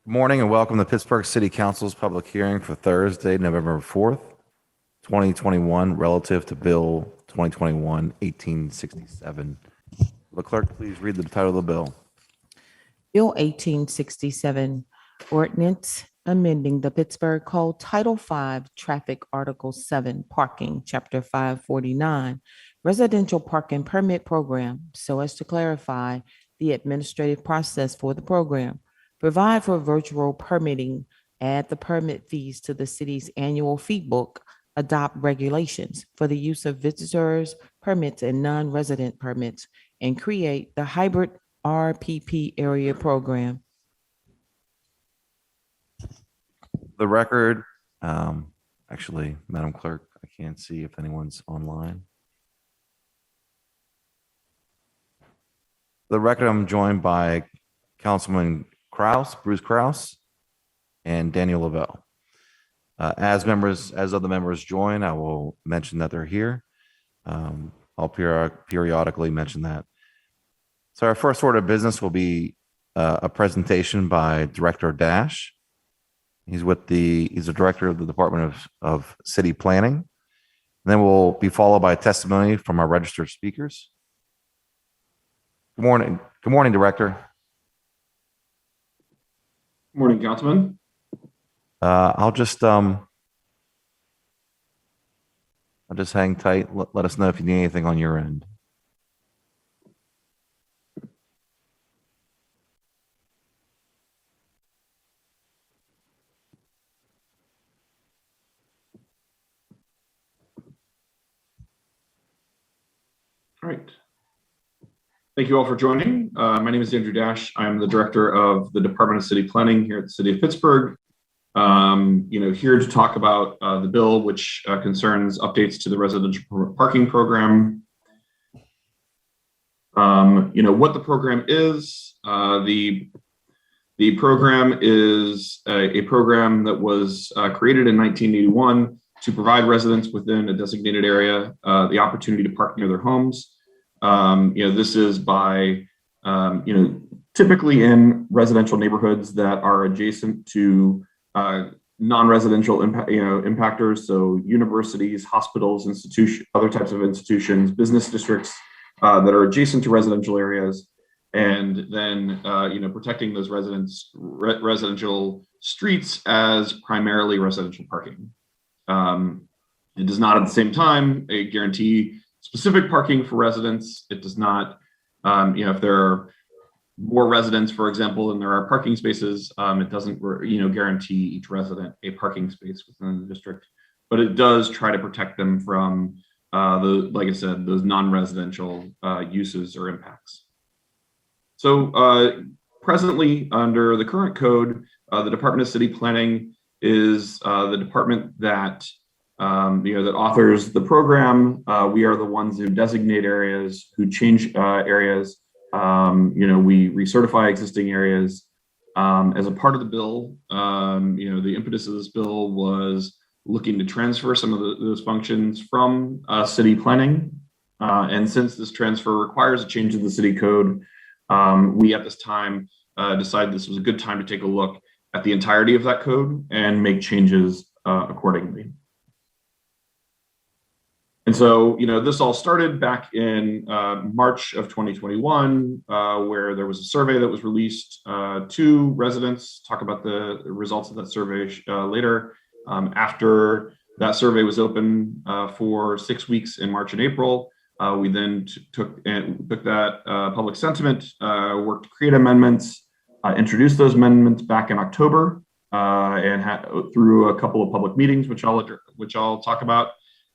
Good morning and welcome to Pittsburgh City Council's public hearing for Thursday, November 4th, 2021, relative to Bill 2021-1867. Will the clerk please read the title of the bill? Bill 1867, ordinance amending the Pittsburgh Code Title V, Traffic Article 7, Parking, Chapter 549, Residential Parking Permit Program, so as to clarify the administrative process for the program, provide for virtual permitting, add the permit fees to the city's annual fee book, adopt regulations for the use of visitors permits and non-resident permits, and create the hybrid RPP area program. The record, actually, Madam Clerk, I can't see if anyone's online. For the record, I'm joined by Councilman Bruce Kraus, and Daniel Lavelle. As other members join, I will mention that they're here. I'll periodically mention that. So our first order of business will be a presentation by Director Dash. He's the director of the Department of City Planning. And then we'll be followed by testimony from our registered speakers. Good morning. Good morning, Director. Morning, Councilman. I'll just hang tight. Let us know if you need anything on your end. All right. Thank you all for joining. My name is Andrew Dash. I'm the director of the Department of City Planning here at the City of Pittsburgh. Here to talk about the bill, which concerns updates to the residential parking program. What the program is. The program is a program that was created in 1981 to provide residents within a designated area the opportunity to park near their homes. This is by, typically in residential neighborhoods that are adjacent to non-residential impactors. So universities, hospitals, institutions, other types of institutions, business districts that are adjacent to residential areas. And then, protecting those residential streets as primarily residential parking. It does not at the same time guarantee specific parking for residents. It does not, if there are more residents, for example, than there are parking spaces, it doesn't, guarantee each resident a parking space within the district, but it does try to protect them from like I said, those non-residential uses or impacts. So presently, under the current code, the Department of City Planning is the department that that authors the program. We are the ones who designate areas, who change areas. We recertify existing areas. As a part of the bill, the impetus of this bill was looking to transfer some of those functions from city planning. And since this transfer requires a change in the city code, we at this time decided this was a good time to take a look at the entirety of that code and make changes accordingly. And so, this all started back in March of 2021, where there was a survey that was released to residents. Talk about the results of that survey later. After that survey was open for 6 weeks in March and April, we then took that public sentiment, worked to create amendments, introduced those amendments back in October, and through a couple of public meetings, which I'll talk about,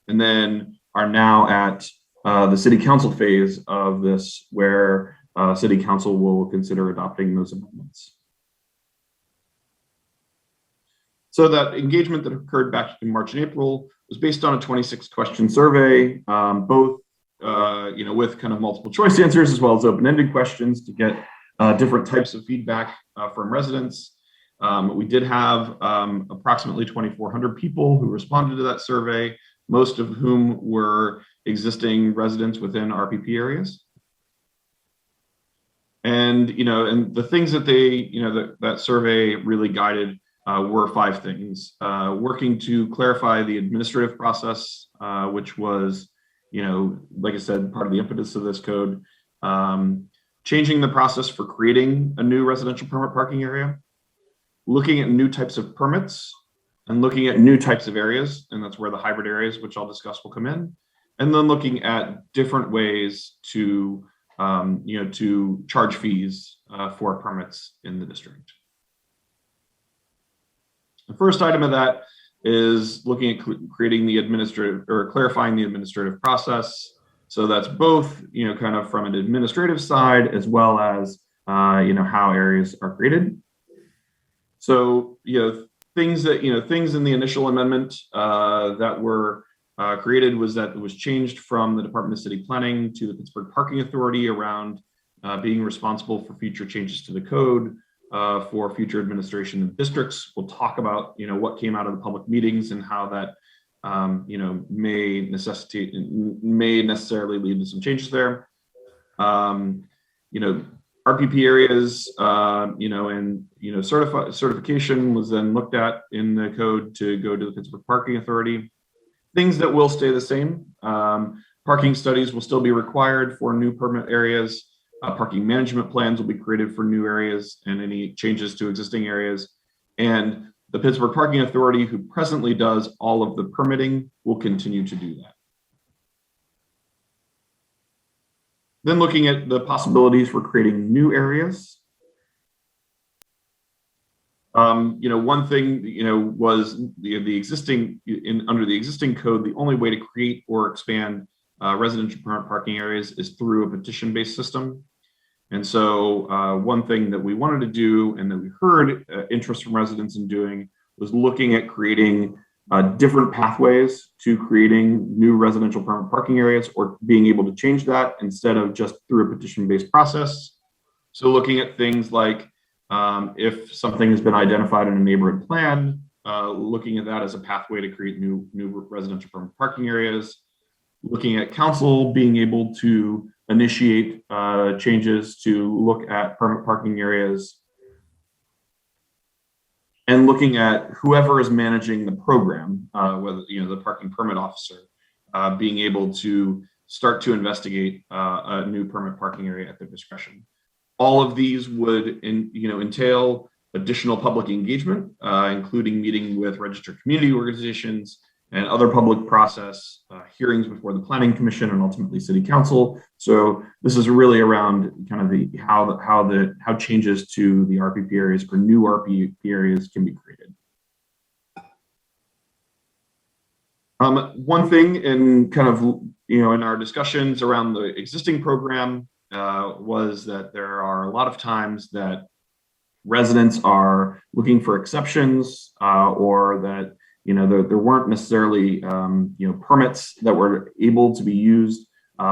and then are now at the city council phase of this, where city council will consider adopting those amendments. So that engagement that occurred back in March and April was based on a 26-question survey, both with kind of multiple choice answers as well as open-ended questions to get different types of feedback from residents. We did have approximately 2,400 people who responded to that survey, most of whom were existing residents within RPP areas. And, and the things that they, that survey really guided were 5 things. Working to clarify the administrative process, which was, like I said, part of the impetus of this code. Changing the process for creating a new residential permit parking area, looking at new types of permits, and looking at new types of areas, and that's where the hybrid areas, which I'll discuss, will come in. And then looking at different ways to, to charge fees for permits in the district. The first item of that is looking at creating the administrative or clarifying the administrative process. So that's both, kind of from an administrative side as well as, how areas are created. So, things in the initial amendment that were created was that it was changed from the Department of City Planning to the Pittsburgh Parking Authority around being responsible for future changes to the code for future administration of districts. We'll talk about, what came out of the public meetings and how that, may necessarily lead to some changes there. RPP areas, certification was then looked at in the code to go to the Pittsburgh Parking Authority. Things that will stay the same. Parking studies will still be required for new permit areas. Parking management plans will be created for new areas and any changes to existing areas. And the Pittsburgh Parking Authority, who presently does all of the permitting, will continue to do that. Then looking at the possibilities for creating new areas. One thing, was the existing, under the existing code, the only way to create or expand residential permit parking areas is through a petition-based system. And so one thing that we wanted to do and that we heard interest from residents in doing was looking at creating different pathways to creating new residential permit parking areas, or being able to change that instead of just through a petition-based process. So looking at things like if something has been identified in a neighborhood plan, looking at that as a pathway to create new residential permit parking areas, looking at council being able to initiate changes to look at permit parking areas, and looking at whoever is managing the program, whether the parking permit officer, being able to start to investigate a new permit parking area at their discretion. All of these would entail additional public engagement, including meeting with registered community organizations and other public process, hearings before the Planning Commission and ultimately City Council. So this is really around kind of how changes to the RPP areas for new RPP areas can be created. One thing in kind of in our discussions around the existing program was that there are a lot of times that residents are looking for exceptions, or that there weren't necessarily permits that were able to be used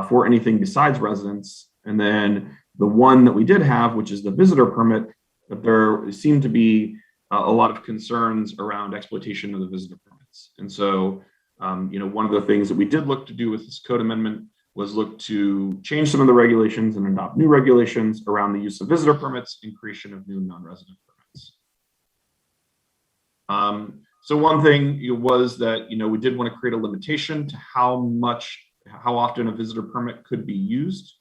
for anything besides residents. And then the one that we did have, which is the visitor permit, that there seemed to be a lot of concerns around exploitation of the visitor permits. And so one of the things that we did look to do with this code amendment was look to change some of the regulations and adopt new regulations around the use of visitor permits and creation of new non-resident permits. So one thing was that, we did want to create a limitation to how often a visitor permit could be used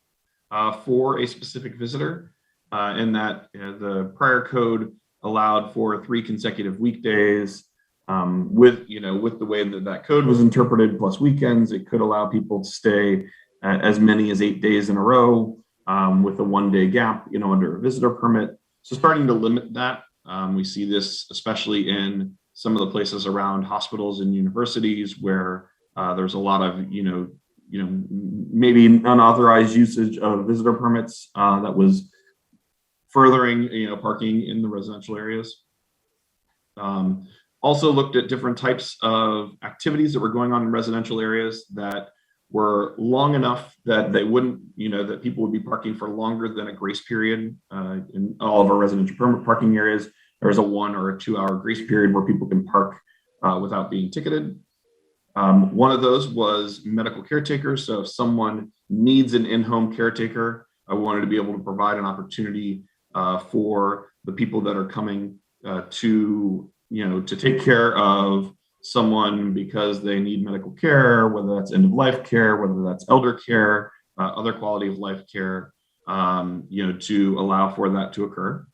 for a specific visitor, in that the prior code allowed for 3 consecutive weekdays. With the way that code was interpreted plus weekends, it could allow people to stay as many as 8 days in a row with a 1-day gap, under a visitor permit. So starting to limit that, we see this especially in some of the places around hospitals and universities where there's a lot of, maybe unauthorized usage of visitor permits that was furthering, parking in the residential areas. Also looked at different types of activities that were going on in residential areas that were long enough that they wouldn't, that people would be parking for longer than a grace period. In all of our residential permit parking areas, there's a 1 or a 2 hour grace period where people can park without being ticketed. One of those was medical caretakers. So if someone needs an in-home caretaker, I wanted to be able to provide an opportunity for the people that are coming to take care of someone because they need medical care, whether that's end of life care, whether that's elder care, other quality of life care, to allow for that to occur.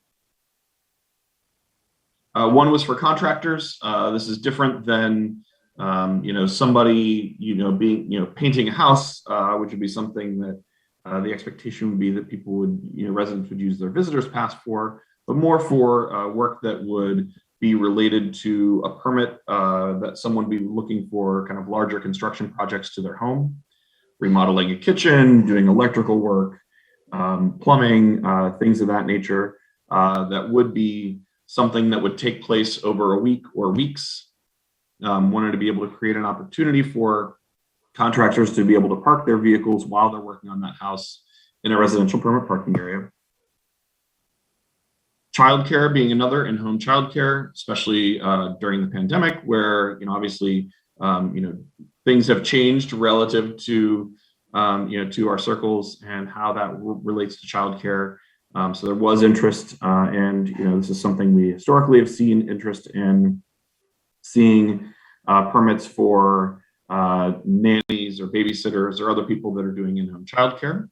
One was for contractors. This is different than somebody being painting a house, which would be something that the expectation would be that people would residents would use their visitors pass for, but more for work that would be related to a permit that someone would be looking for, kind of larger construction projects to their home, remodeling a kitchen, doing electrical work, plumbing, things of that nature, that would be something that would take place over a week or weeks. Wanted to be able to create an opportunity for contractors to be able to park their vehicles while they're working on that house in a residential permit parking area. Childcare being another, in-home childcare, especially during the pandemic, where obviously things have changed relative to to our circles and how that relates to childcare. So there was interest, and this is something we historically have seen interest in seeing permits for nannies or babysitters or other people that are doing in-home childcare.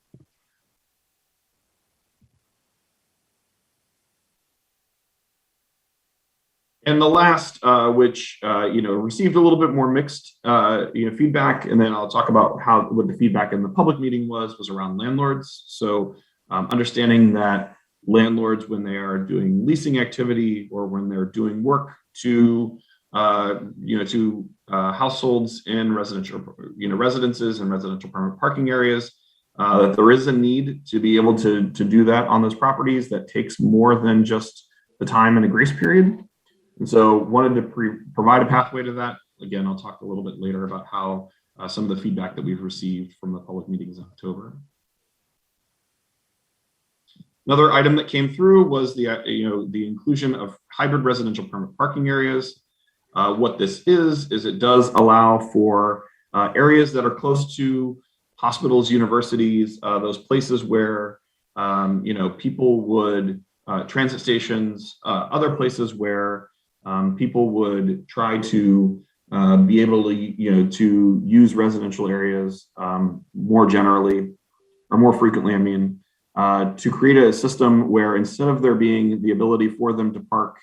And the last, which received a little bit more mixed feedback, and then I'll talk about what the feedback in the public meeting was around landlords. So understanding that landlords, when they are doing leasing activity or when they're doing work to households in residential residences and residential permit parking areas, that there is a need to be able to do that on those properties. That takes more than just the time and a grace period. And so wanted to provide a pathway to that. Again, I'll talk a little bit later about how some of the feedback that we've received from the public meetings in October. Another item that came through was the inclusion of hybrid residential permit parking areas. What this is it does allow for areas that are close to hospitals, universities, those places where people would, transit stations, other places where people would try to be able to use residential areas more generally or more frequently, to create a system where instead of there being the ability for them to park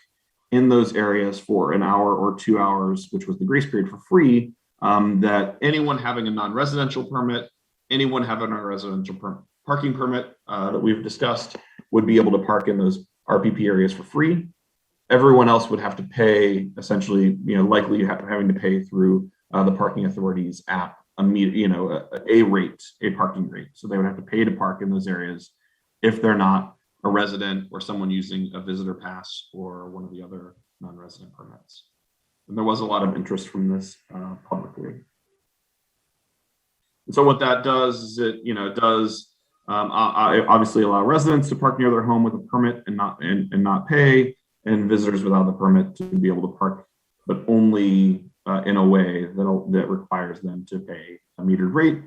in those areas for an hour or 2 hours, which was the grace period, for free, that anyone having a non-residential permit, anyone having a residential parking permit that we've discussed would be able to park in those RPP areas for free. Everyone else would have to pay, essentially, likely having to pay through the parking authority's app, a parking rate. So they would have to pay to park in those areas if they're not a resident or someone using a visitor pass or one of the other non-resident permits. And there was a lot of interest from this publicly. And so what that does is it does obviously allow residents to park near their home with a permit and not pay, and visitors without the permit to be able to park, but only in a way that requires them to pay a metered rate.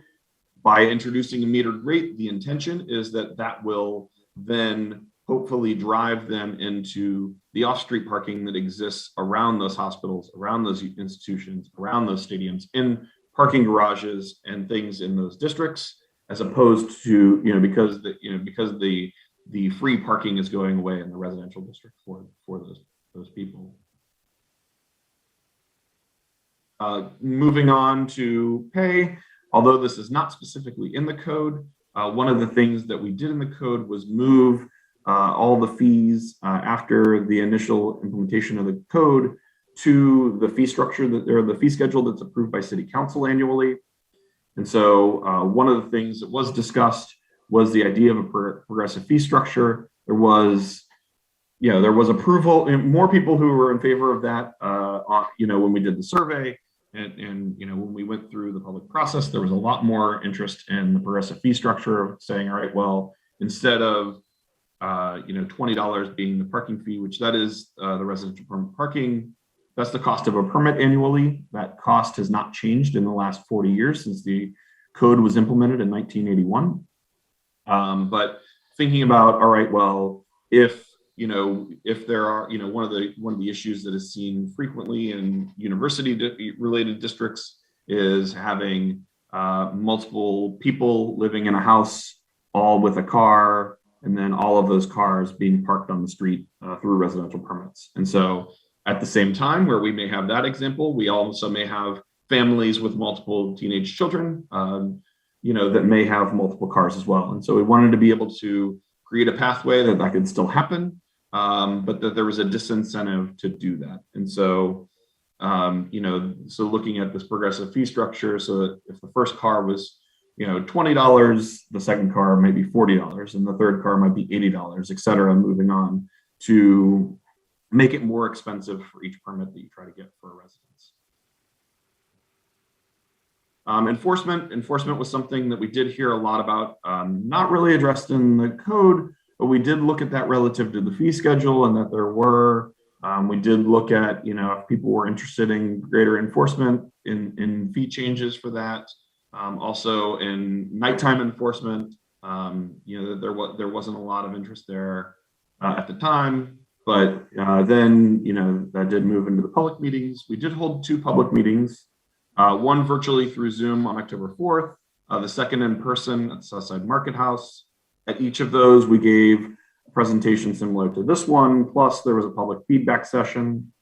By introducing a metered rate, the intention is that will then hopefully drive them into the off-street parking that exists around those hospitals, around those institutions, around those stadiums, in parking garages and things in those districts, as opposed to because the free parking is going away in the residential district for those people. Moving on to pay, although this is not specifically in the code, one of the things that we did in the code was move all the fees after the initial implementation of the code to the fee structure the fee schedule that's approved by City Council annually. And so one of the things that was discussed was the idea of a progressive fee structure. There was approval, and more people who were in favor of that when we did the survey. And when we went through the public process, there was a lot more interest in the progressive fee structure, saying, all right, well, instead of $20 being the parking fee, which that is the residential permit parking, that's the cost of a permit annually. That cost has not changed in the last 40 years since the code was implemented in 1981. But thinking about, all right, well, if there are, one of the issues that is seen frequently in university related districts is having multiple people living in a house, all with a car, and then all of those cars being parked on the street through residential permits. And so at the same time, where we may have that example, we also may have families with multiple teenage children, that may have multiple cars as well. And so we wanted to be able to create a pathway that could still happen, but that there was a disincentive to do that. And so, so looking at this progressive fee structure, so that if the first car was, $20, the second car might be $40, and the third car might be $80, et cetera, moving on to make it more expensive for each permit that you try to get for a residence. Enforcement was something that we did hear a lot about, not really addressed in the code, but we did look at that relative to the fee schedule, and that there were, we did look at, if people were interested in greater enforcement in fee changes for that. Also in nighttime enforcement, there wasn't a lot of interest there at the time, but then, that did move into the public meetings. We did hold 2 public meetings. One virtually through Zoom on October 4th, the second in person at Southside Market House. At each of those, we gave a presentation similar to this one, plus there was a public feedback session.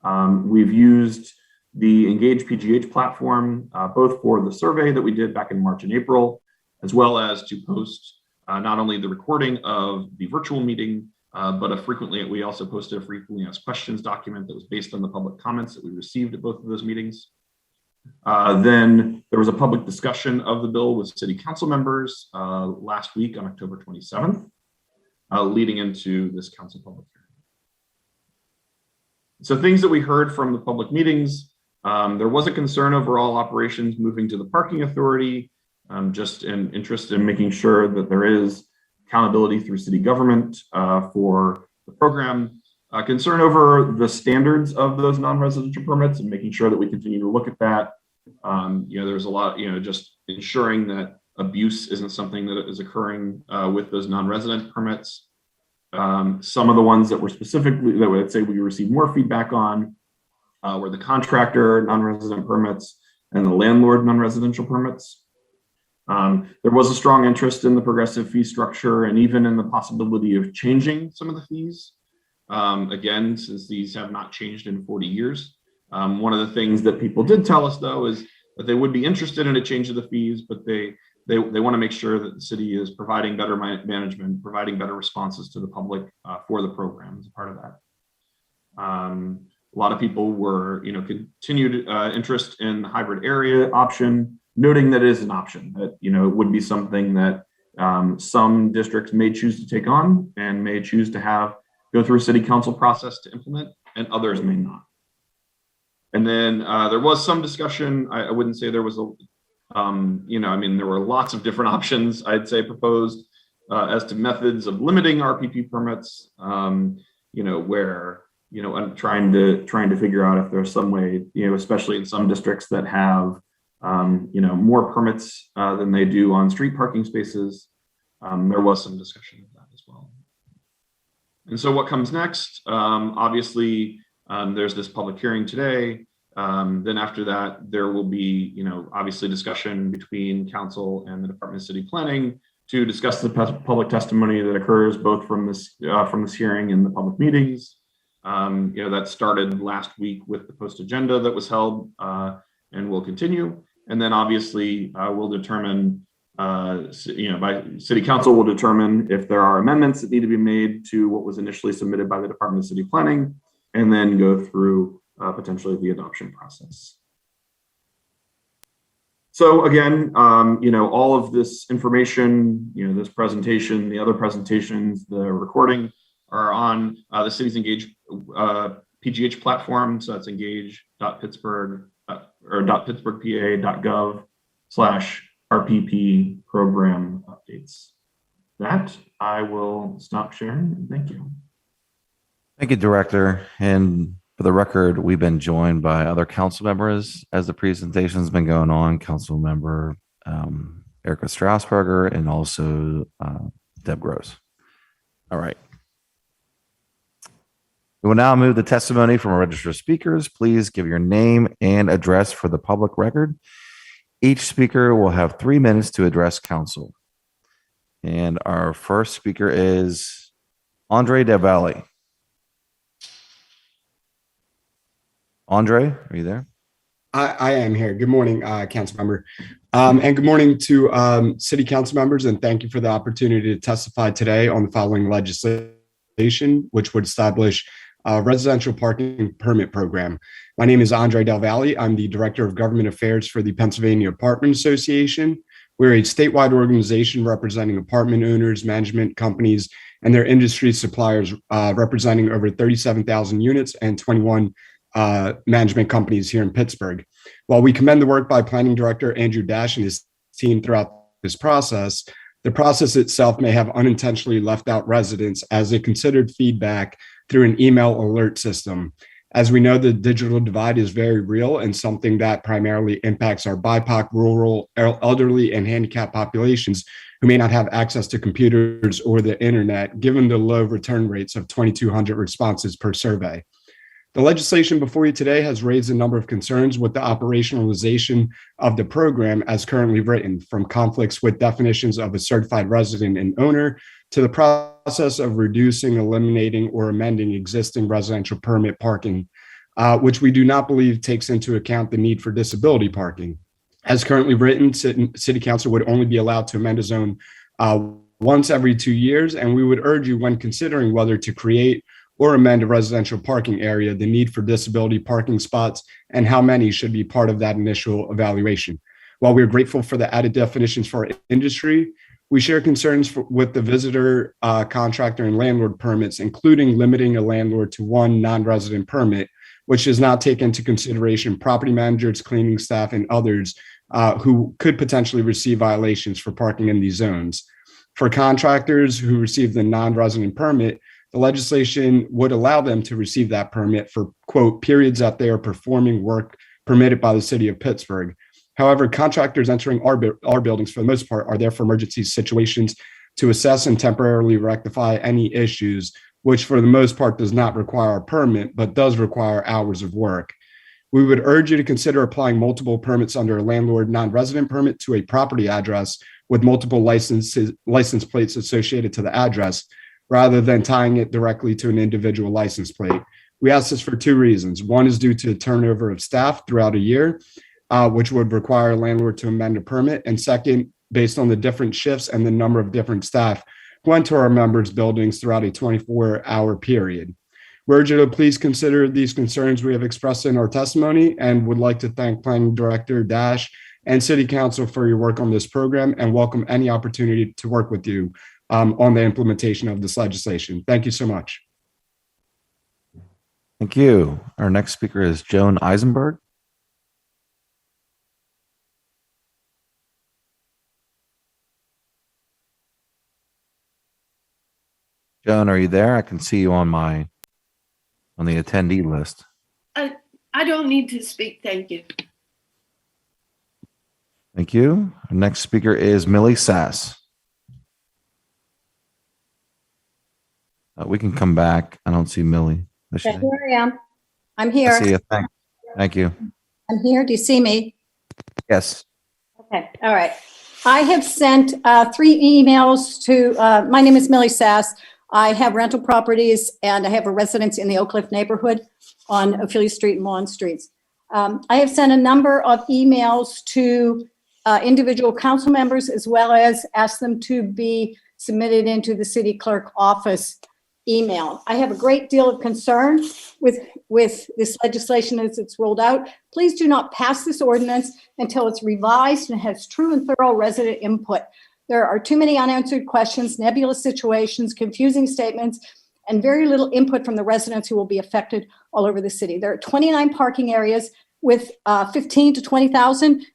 We've used the Engage PGH platform, both for the survey that we did back in March and April, as well as to post not only the recording of the virtual meeting, but we also posted a frequently asked questions document that was based on the public comments that we received at both of those meetings. Then there was a public discussion of the bill with city council members last week on October 27th, leading into this council public hearing. So things that we heard from the public meetings, there was a concern over all operations moving to the parking authority, just an interest in making sure that there is accountability through city government for the program. Concern over the standards of those non-residential permits and making sure that we continue to look at that. There's a lot, just ensuring that abuse isn't something that is occurring with those non-resident permits. Some of the ones that were specifically, that would say we received more feedback on were the contractor non-resident permits and the landlord non-residential permits. There was a strong interest in the progressive fee structure and even in the possibility of changing some of the fees. Again, since these have not changed in 40 years. One of the things that people did tell us, though, is that they would be interested in a change of the fees, but they want to make sure that the city is providing better management, providing better responses to the public for the program as a part of that. A lot of people were, continued interest in the hybrid area option, noting that it is an option, that, it would be something that some districts may choose to take on and may choose to go through a city council process to implement, and others may not. And then there was some discussion. I wouldn't say there was there were lots of different options, I'd say, proposed as to methods of limiting RPP permits, where, I'm trying to figure out if there's some way, especially in some districts that have, more permits than they do on street parking spaces. There was some discussion of that as well. And so what comes next? Obviously, there's this public hearing today. Then after that, there will be, obviously discussion between council and the Department of City Planning to discuss the public testimony that occurs both from this hearing and the public meetings. That started last week with the post agenda that was held and will continue. And then obviously we'll determine, by city council will determine if there are amendments that need to be made to what was initially submitted by the Department of City Planning, and then go through potentially the adoption process. So again, all of this information, this presentation, the other presentations, the recording are on the city's Engage PGH platform. So that's engage.pittsburghpa.gov/RPP program updates. That I will stop sharing. Thank you. Thank you, Director. And for the record, we've been joined by other council members as the presentation's been going on. Council member Erica Strausberger, and also Deb Gross. All right. We will now move the testimony from our registered speakers. Please give your name and address for the public record. Each speaker will have 3 minutes to address council. And our first speaker is Andre Del Valle. Andre, are you there? I am here. Good morning, council member. And good morning to city council members, and thank you for the opportunity to testify today on the following legislation, which would establish a residential parking permit program. My name is Andre Del Valle. I'm the Director of Government Affairs for the Pennsylvania Apartment Association. We're a statewide organization representing apartment owners, management companies, and their industry suppliers, representing over 37,000 units and 21 management companies here in Pittsburgh. While we commend the work by Planning Director Andrew Dash and his team throughout this process, the process itself may have unintentionally left out residents as they considered feedback through an email alert system. As we know, the digital divide is very real and something that primarily impacts our BIPOC, rural, elderly, and handicapped populations who may not have access to computers or the internet, given the low return rates of 2,200 responses per survey. The legislation before you today has raised a number of concerns with the operationalization of the program as currently written, from conflicts with definitions of a certified resident and owner to the process of reducing, eliminating, or amending existing residential permit parking, which we do not believe takes into account the need for disability parking. As currently written, City Council would only be allowed to amend a zone once every 2 years, and we would urge you, when considering whether to create or amend a residential parking area, the need for disability parking spots and how many should be part of that initial evaluation. While we're grateful for the added definitions for our industry, we share concerns with the visitor, contractor, and landlord permits, including limiting a landlord to one non-resident permit, which does not take into consideration property managers, cleaning staff, and others who could potentially receive violations for parking in these zones. For contractors who receive the non-resident permit, the legislation would allow them to receive that permit for, quote, periods that they are performing work permitted by the city of Pittsburgh. However, contractors entering our buildings, for the most part, are there for emergency situations to assess and temporarily rectify any issues, which for the most part does not require a permit, but does require hours of work. We would urge you to consider applying multiple permits under a landlord non-resident permit to a property address with multiple license plates associated to the address, rather than tying it directly to an individual license plate. We ask this for 2 reasons. One is due to turnover of staff throughout a year, which would require a landlord to amend a permit. And second, based on the different shifts and the number of different staff who enter our members' buildings throughout a 24-hour period. We urge you to please consider these concerns we have expressed in our testimony, and would like to thank Planning Director Dash and City Council for your work on this program, and welcome any opportunity to work with you on the implementation of this legislation. Thank you so much. Thank you. Our next speaker is Joan Eisenberg. Joan, are you there? I can see you on the attendee list. I don't need to speak, thank you. Thank you. Our next speaker is Millie Sass. We can come back. I don't see Millie. Okay, here I am. I'm I here. see you. Thank you. I'm here. Do you see me? Yes. Okay. All right. I have sent 3 emails to, my name is Millie Sass. I have rental properties and I have a residence in the Oak Cliff neighborhood on Ophelia Street and Lawn Streets. I have sent a number of emails to individual council members, as well as asked them to be submitted into the city clerk office email. I have a great deal of concern with this legislation as it's rolled out. Please do not pass this ordinance until it's revised and has true and thorough resident input. There are too many unanswered questions, nebulous situations, confusing statements, and very little input from the residents who will be affected all over the city. There are 29 parking areas with 15 to 20,000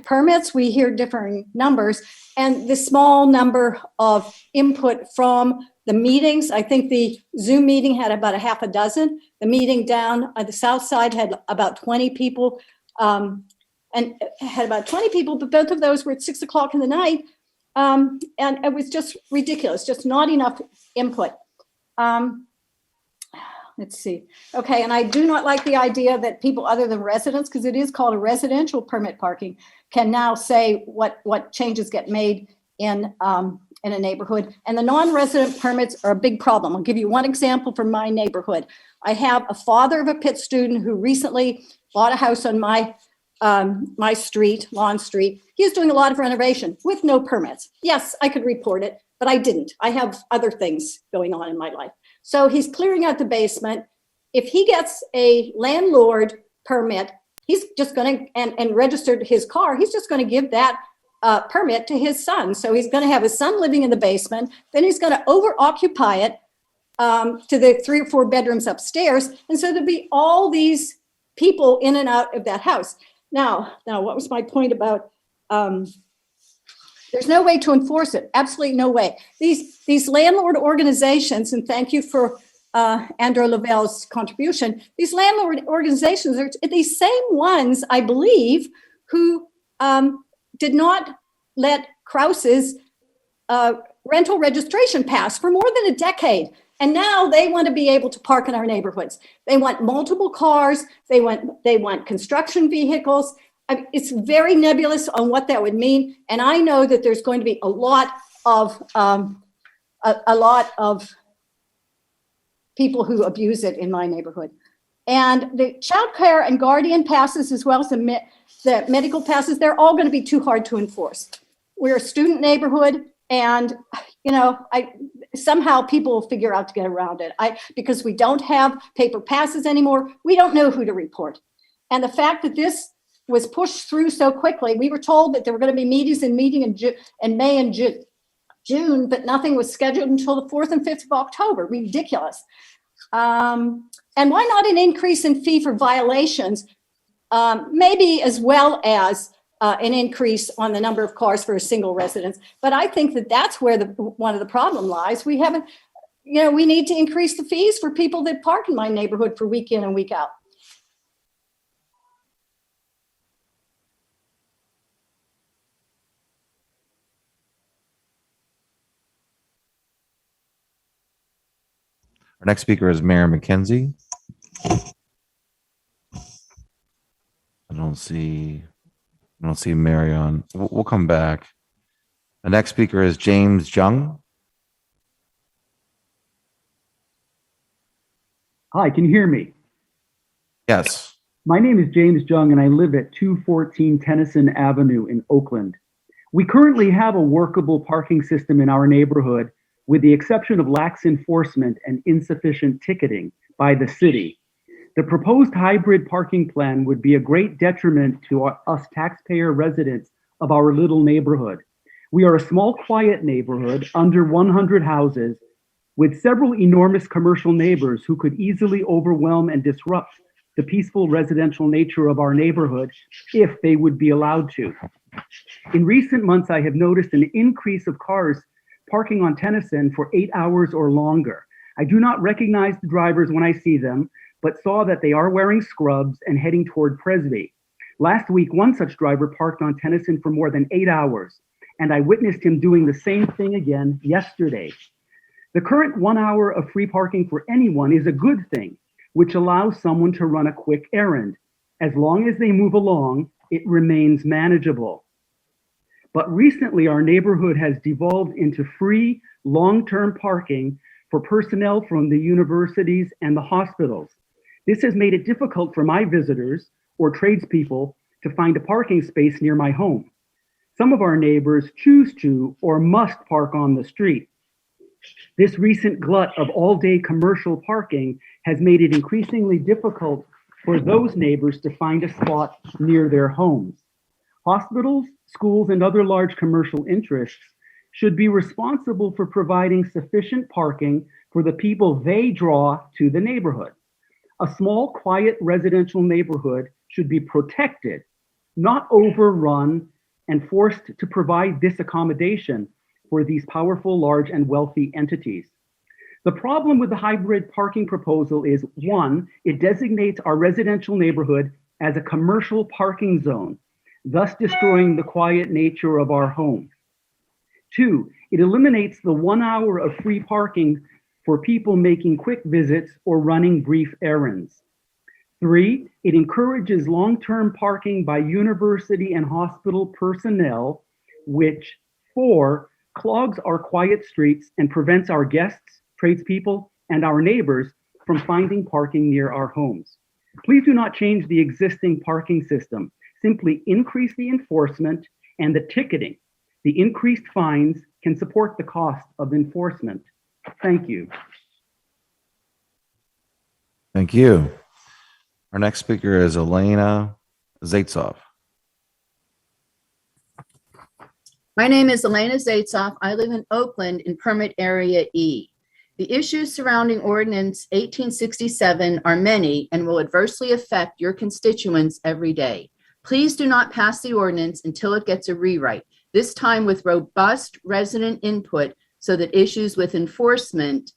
permits. We hear differing numbers, and the small number of input from the meetings. I think the Zoom meeting had about a half a dozen. The meeting down on the south side had about 20 people. And and had about 20 people, but both of those were at 6 o'clock in the night. And it was just ridiculous, just not enough input. Let's see. Okay, and I do not like the idea that people other than residents, because it is called a residential permit parking, can now say what changes get made in a neighborhood. And the non-resident permits are a big problem. I'll give you one example from my neighborhood. I have a father of a Pitt student who recently bought a house on my street, Lawn Street. He is doing a lot of renovation with no permits. Yes, I could report it, but I didn't. I have other things going on in my life. So he's clearing out the basement. If he gets a landlord permit, he's just going to, and registered his car, he's just going to give that permit to his son. So he's going to have his son living in the basement. Then he's going to over-occupy it to the 3 or 4 bedrooms upstairs. And so there'll be all these people in and out of that house. Now, what was my point about, there's no way to enforce it. Absolutely no way. These landlord organizations, and thank you for Andrew Lavelle's contribution, these landlord organizations are these same ones, I believe, who did not let Krause's rental registration pass for more than a decade. And now they want to be able to park in our neighborhoods. They want multiple cars. They want construction vehicles. It's very nebulous on what that would mean. And I know that there's going to be a lot of people who abuse it in my neighborhood. And the child care and guardian passes, as well as the medical passes, they're all going to be too hard to enforce. We're a student neighborhood, and somehow people will figure out to get around it. Because we don't have paper passes anymore, we don't know who to report. And the fact that this was pushed through so quickly, we were told that there were going to be meetings in May and June, but nothing was scheduled until the 4th and 5th of October. Ridiculous. And why not an increase in fee for violations, maybe as well as an increase on the number of cars for a single residence? But I think that that's where one of the problem lies. We haven't, we need to increase the fees for people that park in my neighborhood for week in and week out. Our next speaker is Mayor McKenzie. I don't see Mary on. We'll come back. The next speaker is James Jung. Hi, can you hear me? Yes. My name is James Jung, and I live at 214 Tennyson Avenue in Oakland. We currently have a workable parking system in our neighborhood, with the exception of lax enforcement and insufficient ticketing by the city. The proposed hybrid parking plan would be a great detriment to us taxpayer residents of our little neighborhood. We are a small, quiet neighborhood, under 100 houses, with several enormous commercial neighbors who could easily overwhelm and disrupt the peaceful residential nature of our neighborhood if they would be allowed to. In recent months, I have noticed an increase of cars parking on Tennyson for 8 hours or longer. I do not recognize the drivers when I see them, but saw that they are wearing scrubs and heading toward Presby. Last week, one such driver parked on Tennyson for more than 8 hours, and I witnessed him doing the same thing again yesterday. The current 1 hour of free parking for anyone is a good thing, which allows someone to run a quick errand. As long as they move along, it remains manageable. But recently, our neighborhood has devolved into free, long-term parking for personnel from the universities and the hospitals. This has made it difficult for my visitors or tradespeople to find a parking space near my home. Some of our neighbors choose to or must park on the street. This recent glut of all-day commercial parking has made it increasingly difficult for those neighbors to find a spot near their homes. Hospitals, schools, and other large commercial interests should be responsible for providing sufficient parking for the people they draw to the neighborhood. A small, quiet residential neighborhood should be protected, not overrun and forced to provide this accommodation for these powerful, large, and wealthy entities. The problem with the hybrid parking proposal is, one, it designates our residential neighborhood as a commercial parking zone. thus destroying the quiet nature of our home. 2, it eliminates the 1 hour of free parking for people making quick visits or running brief errands. 3, it encourages long-term parking by university and hospital personnel, which 4, clogs our quiet streets and prevents our guests, tradespeople, and our neighbors from finding parking near our homes. Please do not change the existing parking system. Simply increase the enforcement and the ticketing. The increased fines can support the cost of enforcement. Thank you. Thank you. Our next speaker is Elena Zaitsev. My name is Elena Zaitsev. I live in Oakland in Permit Area E. The issues surrounding Ordinance 1867 are many and will adversely affect your constituents every day. Please do not pass the ordinance until it gets a rewrite, this time with robust resident input so that issues with enforcement,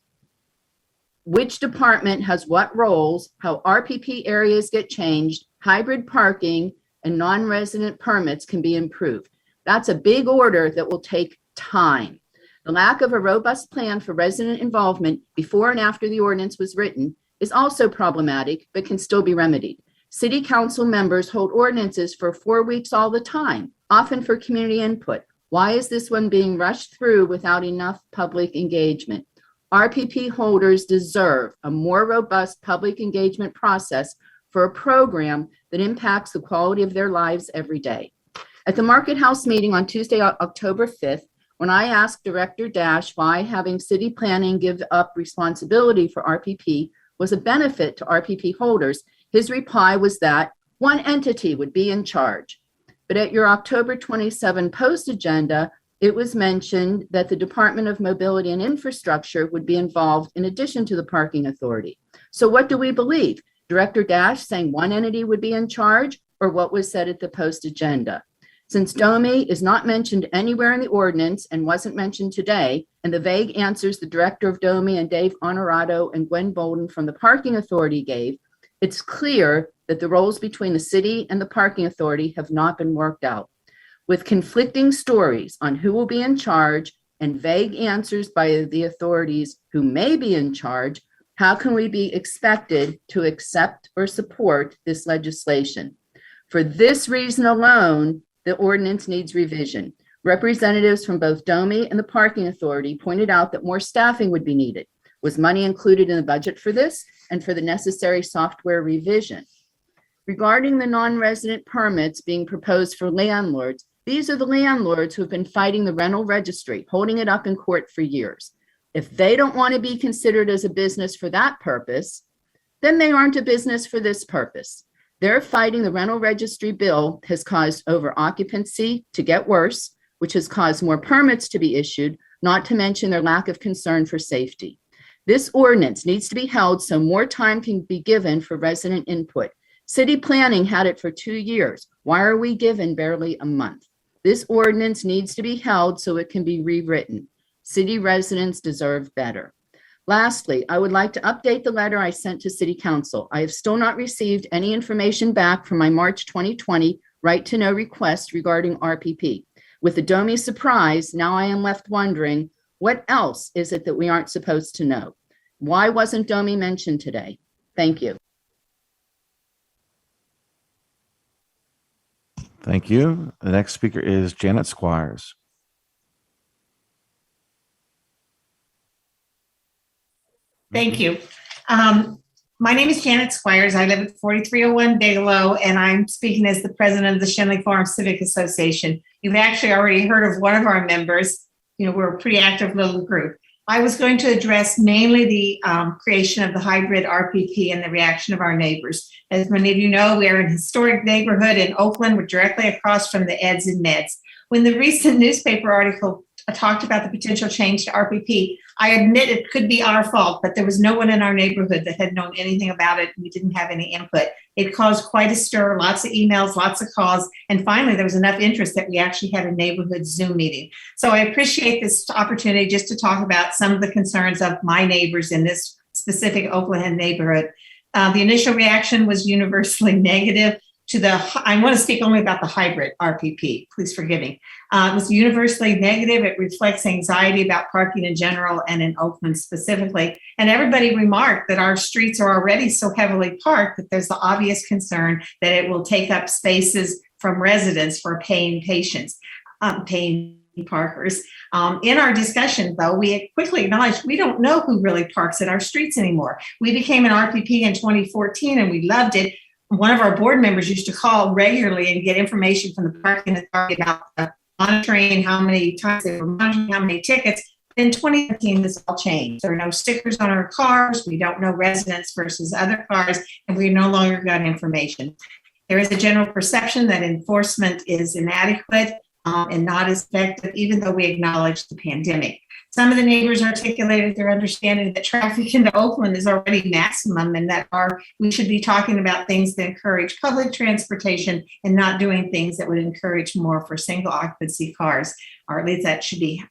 which department has what roles, how RPP areas get changed, hybrid parking, and non-resident permits can be improved. That's a big order that will take time. The lack of a robust plan for resident involvement before and after the ordinance was written is also problematic, but can still be remedied. City council members hold ordinances for 4 weeks all the time, often for community input. Why is this one being rushed through without enough public engagement? RPP holders deserve a more robust public engagement process for a program that impacts the quality of their lives every day. At the Market House meeting on Tuesday, October 5th, when I asked Director Dash why having city planning give up responsibility for RPP was a benefit to RPP holders, his reply was that one entity would be in charge. But at your October 27 post agenda, it was mentioned that the Department of Mobility and Infrastructure would be involved in addition to the Parking Authority. So what do we believe? Director Dash saying one entity would be in charge, or what was said at the post agenda? Since DOMI is not mentioned anywhere in the ordinance and wasn't mentioned today, and the vague answers the director of DOMI and Dave Honorato and Gwen Bolden from the Parking Authority gave, it's clear that the roles between the city and the Parking Authority have not been worked out. With conflicting stories on who will be in charge and vague answers by the authorities who may be in charge, how can we be expected to accept or support this legislation? For this reason alone, the ordinance needs revision. Representatives from both DOMI and the Parking Authority pointed out that more staffing would be needed. Was money included in the budget for this and for the necessary software revision? Regarding the non-resident permits being proposed for landlords, these are the landlords who have been fighting the rental registry, holding it up in court for years. If they don't want to be considered as a business for that purpose, then they aren't a business for this purpose. Their fighting the rental registry bill has caused over occupancy to get worse, which has caused more permits to be issued, not to mention their lack of concern for safety. This ordinance needs to be held so more time can be given for resident input. City planning had it for 2 years. Why are we given barely a month? This ordinance needs to be held so it can be rewritten. City residents deserve better. Lastly, I would like to update the letter I sent to City Council. I have still not received any information back from my March 2020 right to know request regarding RPP. With the DOMI surprise, now I am left wondering, what else is it that we aren't supposed to know? Why wasn't DOMI mentioned today? Thank you. Thank you. The next speaker is Janet Squires. Thank you. My name is Janet Squires. I live at 4301 Bigelow, and I'm speaking as the president of the Shenley Farm Civic Association. You've actually already heard of one of our members. You know, we're a pretty active little group. I was going to address mainly the creation of the hybrid RPP and the reaction of our neighbors. As many of you know, we are in a historic neighborhood in Oakland. We're directly across from the Eds and Meds. When the recent newspaper article talked about the potential change to RPP, I admit it could be our fault, but there was no one in our neighborhood that had known anything about it. We didn't have any input. It caused quite a stir, lots of emails, lots of calls, and finally there was enough interest that we actually had a neighborhood Zoom meeting. So I appreciate this opportunity just to talk about some of the concerns of my neighbors in this specific Oakland neighborhood. The initial reaction was universally negative. I want to speak only about the hybrid RPP. Please forgive me. It was universally negative. It reflects anxiety about parking in general and in Oakland specifically. And everybody remarked that our streets are already so heavily parked that there's the obvious concern that it will take up spaces from residents for paying parkers. In our discussion, though, we quickly acknowledged we don't know who really parks at our streets anymore. We became an RPP in 2014 and we loved it. One of our board members used to call regularly and get information from the parking authority about monitoring, how many times they were monitoring, how many tickets. In 2015, this all changed. There are no stickers on our cars. We don't know residents versus other cars, and we no longer got information. There is a general perception that enforcement is inadequate and not as effective, even though we acknowledge the pandemic. Some of the neighbors articulated their understanding that traffic into Oakland is already maximum and that we should be talking about things that encourage public transportation and not doing things that would encourage more for single occupancy cars, or at least that should be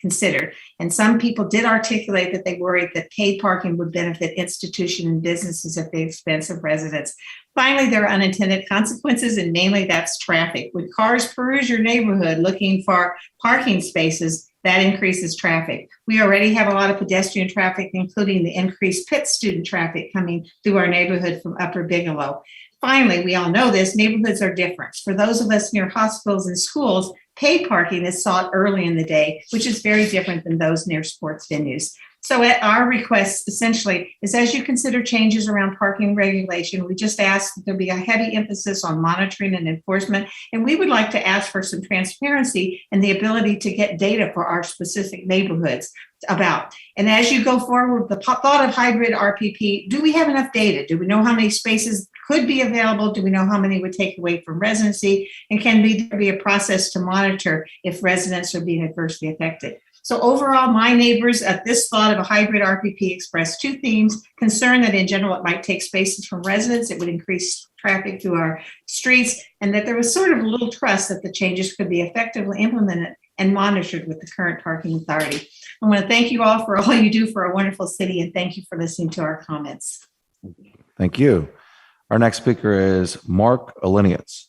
considered. And some people did articulate that they worried that paid parking would benefit institutions and businesses at the expense of residents. Finally, there are unintended consequences, and mainly that's traffic. When cars peruse your neighborhood looking for parking spaces, that increases traffic. We already have a lot of pedestrian traffic, including the increased Pitt student traffic coming through our neighborhood from Upper Bigelow. Finally, we all know this, neighborhoods are different. For those of us near hospitals and schools, paid parking is sought early in the day, which is very different than those near sports venues. So our request essentially is, as you consider changes around parking regulation, we just ask that there be a heavy emphasis on monitoring and enforcement. And we would like to ask for some transparency and the ability to get data for our specific neighborhoods about. And as you go forward, the thought of hybrid RPP, do we have enough data? Do we know how many spaces could be available? Do we know how many would take away from residency? And can there be a process to monitor if residents are being adversely affected? So overall, my neighbors at this thought of a hybrid RPP expressed two themes: concern that in general it might take spaces from residents, it would increase traffic through our streets, and that there was sort of a little trust that the changes could be effectively implemented and monitored with the current parking authority. I want to thank you all for all you do for a wonderful city, and thank you for listening to our comments. Thank you. Our next speaker is Mark Alinius.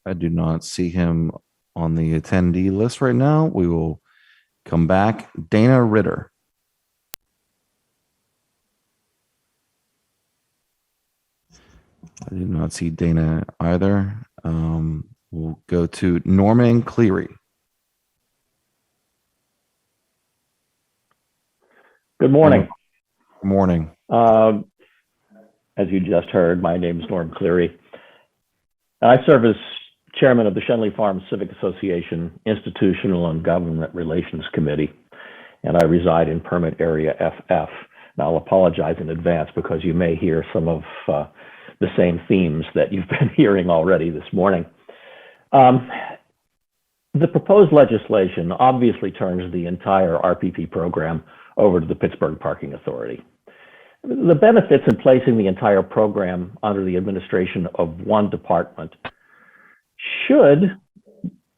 I do not see him on the attendee list right now. We will come back. Dana Ritter. I do not see Dana either. We'll go to Norman Cleary. Good morning. Good morning. As you just heard, my name is Norm Cleary. I serve as chairman of the Shenley Farms Civic Association Institutional and Government Relations Committee, and I reside in Permit Area FF. And I'll apologize in advance because you may hear some of the same themes that you've been hearing already this morning. The proposed legislation obviously turns the entire RPP program over to the Pittsburgh Parking Authority. The benefits in placing the entire program under the administration of one department should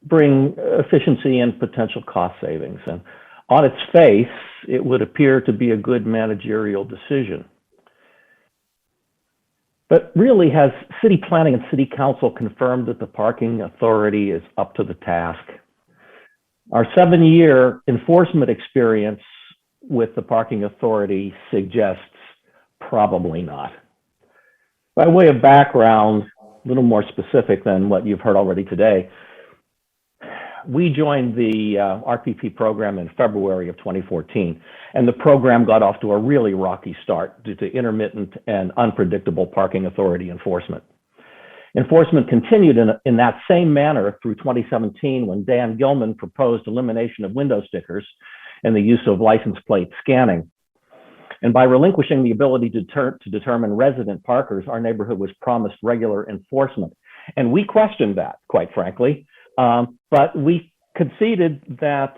bring efficiency and potential cost savings. And on its face, it would appear to be a good managerial decision. But really, has city planning and city council confirmed that the parking authority is up to the task? Our 7-year enforcement experience with the parking authority suggests probably not. By way of background, a little more specific than what you've heard already today, we joined the RPP program in February of 2014, and the program got off to a really rocky start due to intermittent and unpredictable parking authority enforcement. Enforcement continued in that same manner through 2017 when Dan Gilman proposed elimination of window stickers and the use of license plate scanning. And by relinquishing the ability to determine resident parkers, our neighborhood was promised regular enforcement. And we questioned that, quite frankly, but we conceded that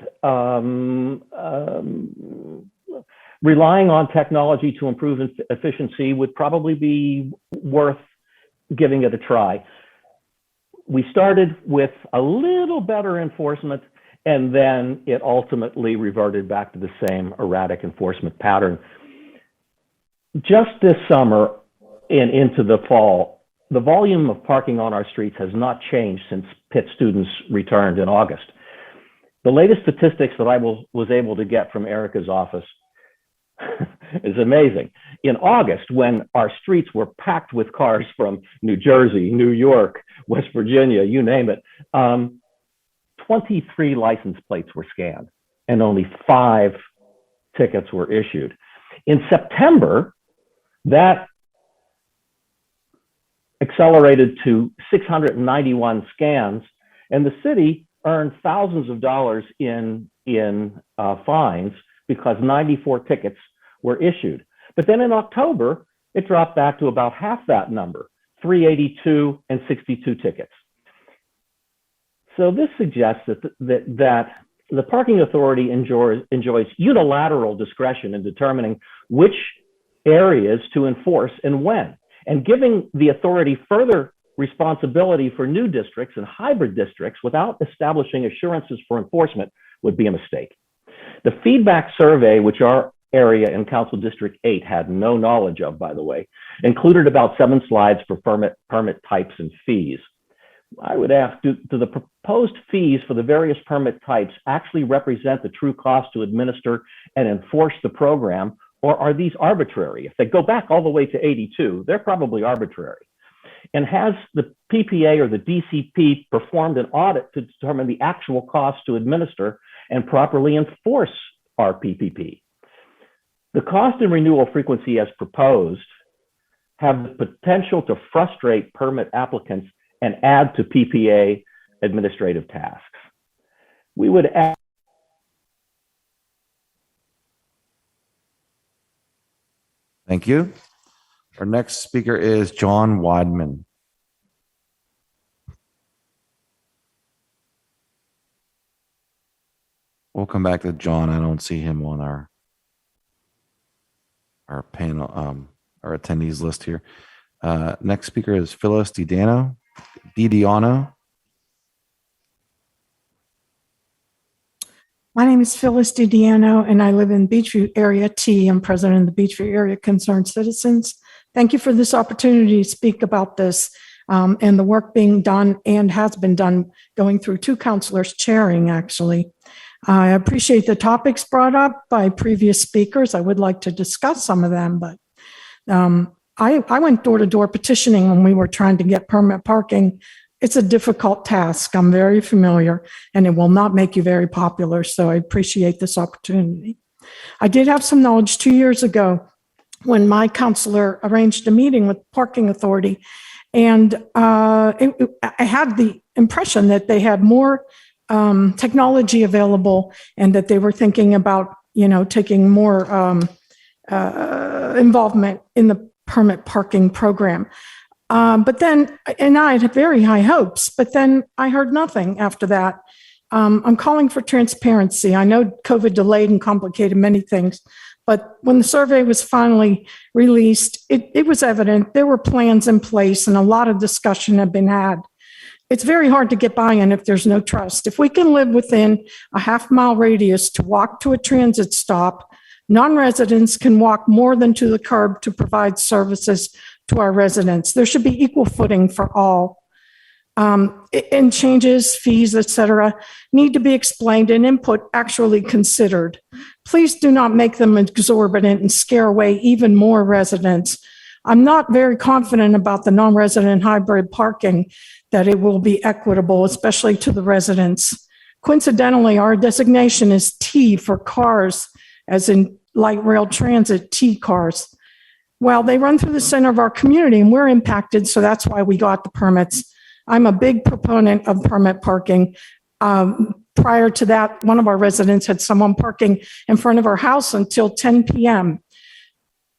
relying on technology to improve efficiency would probably be worth giving it a try. We started with a little better enforcement, and then it ultimately reverted back to the same erratic enforcement pattern. just this summer and into the fall, the volume of parking on our streets has not changed since Pitt students returned in August. The latest statistics that I was able to get from Erica's office is amazing. In August, when our streets were packed with cars from New Jersey, New York, West Virginia, you name it, 23 license plates were scanned and only 5 tickets were issued. In September, that accelerated to 691 scans, and the city earned thousands of dollars in fines because 94 tickets were issued. But then in October, it dropped back to about half that number, 382 and 62 tickets. So this suggests that the parking authority enjoys unilateral discretion in determining which areas to enforce and when, and giving the authority further responsibility for new districts and hybrid districts without establishing assurances for enforcement would be a mistake. The feedback survey, which our area in Council District 8 had no knowledge of, by the way, included about 7 slides for permit types and fees. I would ask, do the proposed fees for the various permit types actually represent the true cost to administer and enforce the program, or are these arbitrary? If they go back all the way to 82, they're probably arbitrary. And has the PPA or the DCP performed an audit to determine the actual cost to administer and properly enforce our PPP? The cost and renewal frequency as proposed have the potential to frustrate permit applicants and add to PPA administrative tasks. We would add. Thank you. Our next speaker is John Weidman. We'll come back to John. I don't see him on our panel, our attendees list here. Next speaker is Phyllis DiDiano. My name is Phyllis DiDiano, and I live in Beechview Area T. I'm president of the Beechview Area Concerned Citizens. Thank you for this opportunity to speak about this and the work being done and has been done, going through 2 counselors chairing, actually. I appreciate the topics brought up by previous speakers. I would like to discuss some of them, but I went door to door petitioning when we were trying to get permit parking. It's a difficult task. I'm very familiar, and it will not make you very popular. So I appreciate this opportunity. I did have some knowledge 2 years ago when my counselor arranged a meeting with Parking Authority, and I had the impression that they had more technology available and that they were thinking about, taking more involvement in the permit parking program. But then, and I had very high hopes, but then I heard nothing after that. I'm calling for transparency. I know COVID delayed and complicated many things, but when the survey was finally released, it was evident there were plans in place and a lot of discussion had been had. It's very hard to get buy-in if there's no trust. If we can live within a half-mile radius to walk to a transit stop, non-residents can walk more than to the curb to provide services to our residents. There should be equal footing for all. And changes, fees, et cetera, need to be explained and input actually considered. Please do not make them exorbitant and scare away even more residents. I'm not very confident about the non-resident hybrid parking, that it will be equitable, especially to the residents. Coincidentally, our designation is T for cars, as in light rail transit, T cars. Well, they run through the center of our community and we're impacted, so that's why we got the permits. I'm a big proponent of permit parking. Prior to that, one of our residents had someone parking in front of our house until 10 p.m.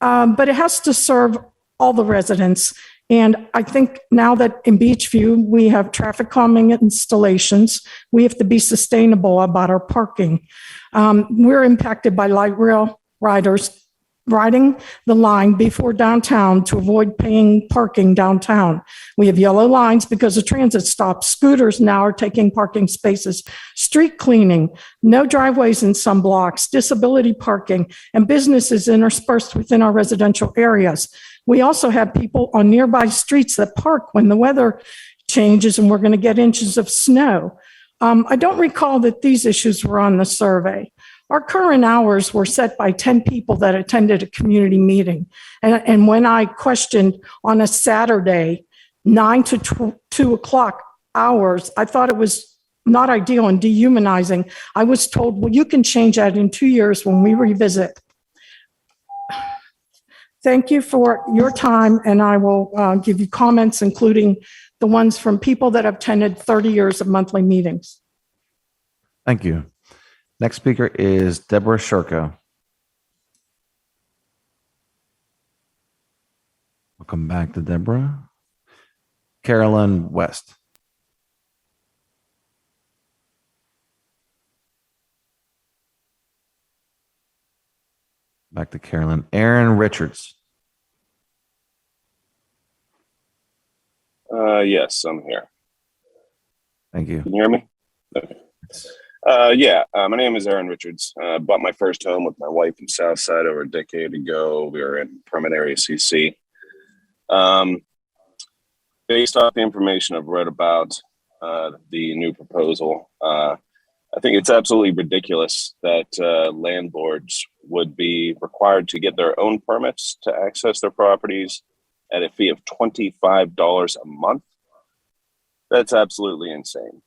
But it has to serve all the residents. And I think now that in Beechview, we have traffic calming installations, we have to be sustainable about our parking. We're impacted by light rail riders riding the line before downtown to avoid paying parking downtown. We have yellow lines because of transit stops. Scooters now are taking parking spaces. Street cleaning, no driveways in some blocks, disability parking, and businesses interspersed within our residential areas. We also have people on nearby streets that park when the weather changes and we're going to get inches of snow. I don't recall that these issues were on the survey. Our current hours were set by 10 people that attended a community meeting. And when I questioned on a Saturday, 9 to 2 o'clock hours, I thought it was not ideal and dehumanizing. I was told, well, you can change that in 2 years when we revisit. Thank you for your time, and I will give you comments, including the ones from people that have attended 30 years of monthly meetings. Thank you. Next speaker is Deborah Shurko. Welcome back to Deborah. Carolyn West. Back to Carolyn. Aaron Richards. Yes, I'm here. Thank you. Can you hear me? Okay. My name is Aaron Richards. Bought my first home with my wife in Southside over a decade ago. We were in Permit Area CC. Based off the information I've read about the new proposal, I think it's absolutely ridiculous that landlords would be required to get their own permits to access their properties at a fee of $25 a month. That's absolutely insane.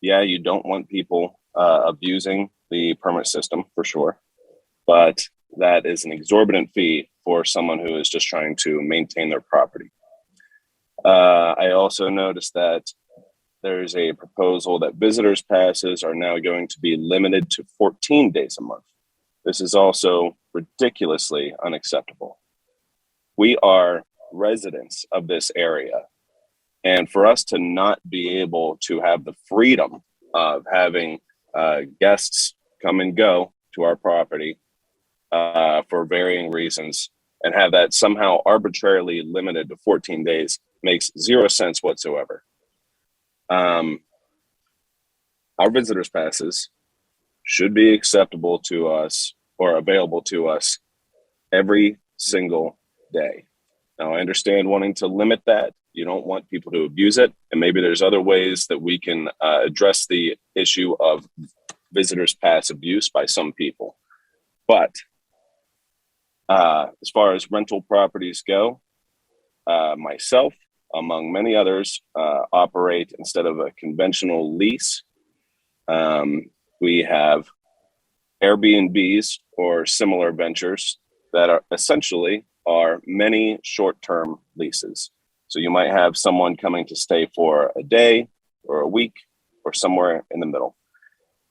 You don't want people abusing the permit system for sure, but that is an exorbitant fee for someone who is just trying to maintain their property. I also noticed that there's a proposal that visitors passes are now going to be limited to 14 days a month. This is also ridiculously unacceptable. We are residents of this area, and for us to not be able to have the freedom of having guests come and go to our property for varying reasons and have that somehow arbitrarily limited to 14 days makes zero sense whatsoever. Our visitors passes should be acceptable to us or available to us every single day. Now, I understand wanting to limit that. You don't want people to abuse it. And maybe there's other ways that we can address the issue of visitors pass abuse by some people. But as far as rental properties go, myself, among many others, operate instead of a conventional lease. We have Airbnbs or similar ventures that are essentially many short-term leases. So you might have someone coming to stay for a day or a week or somewhere in the middle.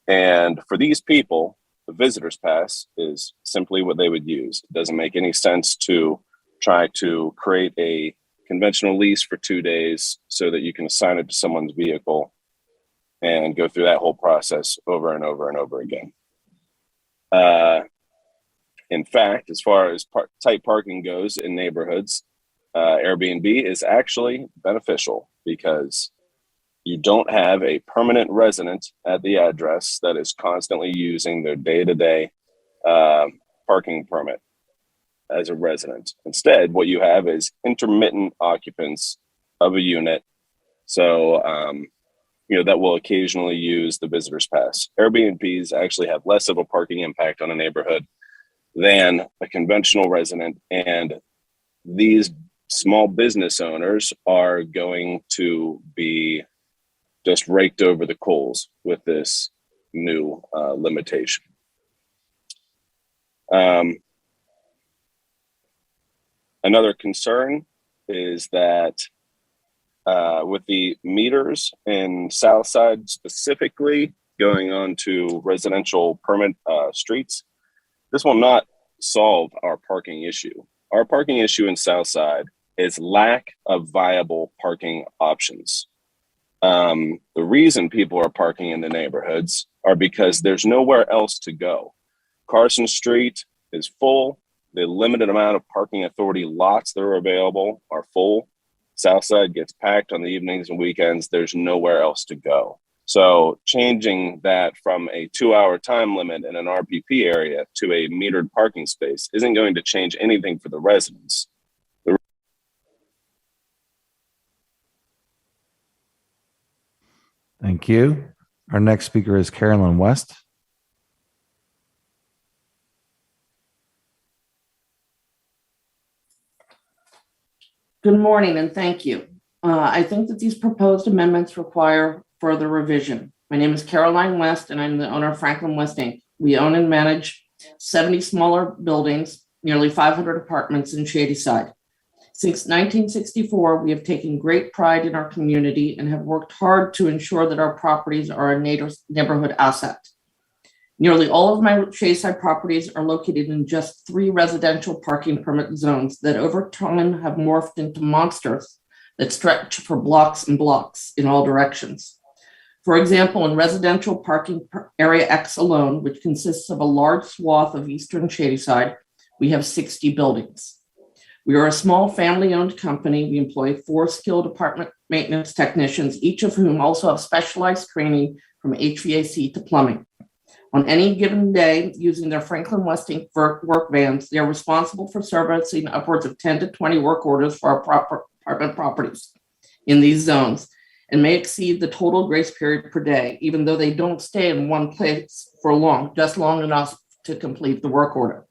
And for these people, the visitor's pass is simply what they would use. It doesn't make any sense to try to create a conventional lease for 2 days so that you can assign it to someone's vehicle and go through that whole process over and over and over again. In fact, as far as tight parking goes in neighborhoods, Airbnb is actually beneficial because you don't have a permanent resident at the address that is constantly using their day-to-day parking permit as a resident. Instead, what you have is intermittent occupants of a unit. So, that will occasionally use the visitor's pass. Airbnbs actually have less of a parking impact on a neighborhood than a conventional resident. And these small business owners are going to be just raked over the coals with this new limitation. Another concern is that with the meters in Southside specifically going on to residential permit streets, this will not solve our parking issue. Our parking issue in Southside is lack of viable parking options. The reason people are parking in the neighborhoods are because there's nowhere else to go. Carson Street is full. The limited amount of parking authority lots that are available are full. Southside gets packed on the evenings and weekends. There's nowhere else to go. So changing that from a 2-hour time limit in an RPP area to a metered parking space isn't going to change anything for the residents. Thank you. Our next speaker is Carolyn West. Good morning and thank you. I think that these proposed amendments require further revision. My name is Caroline West and I'm the owner of Franklin West Inc. We own and manage 70 smaller buildings, nearly 500 apartments in Shadyside. Since 1964, we have taken great pride in our community and have worked hard to ensure that our properties are a neighborhood asset. Nearly all of my Shadyside properties are located in just 3 residential parking permit zones that over time have morphed into monsters that stretch for blocks and blocks in all directions. For example, in residential parking area X alone, which consists of a large swath of eastern Shadyside, we have 60 buildings. We are a small family-owned company. We employ 4 skilled apartment maintenance technicians, each of whom also have specialized training from HVAC to plumbing. On any given day, using their Franklin West Inc. work vans, they are responsible for servicing upwards of 10 to 20 work orders for our apartment properties in these zones and may exceed the total grace period per day, even though they don't stay in one place for long, just long enough to complete the work order.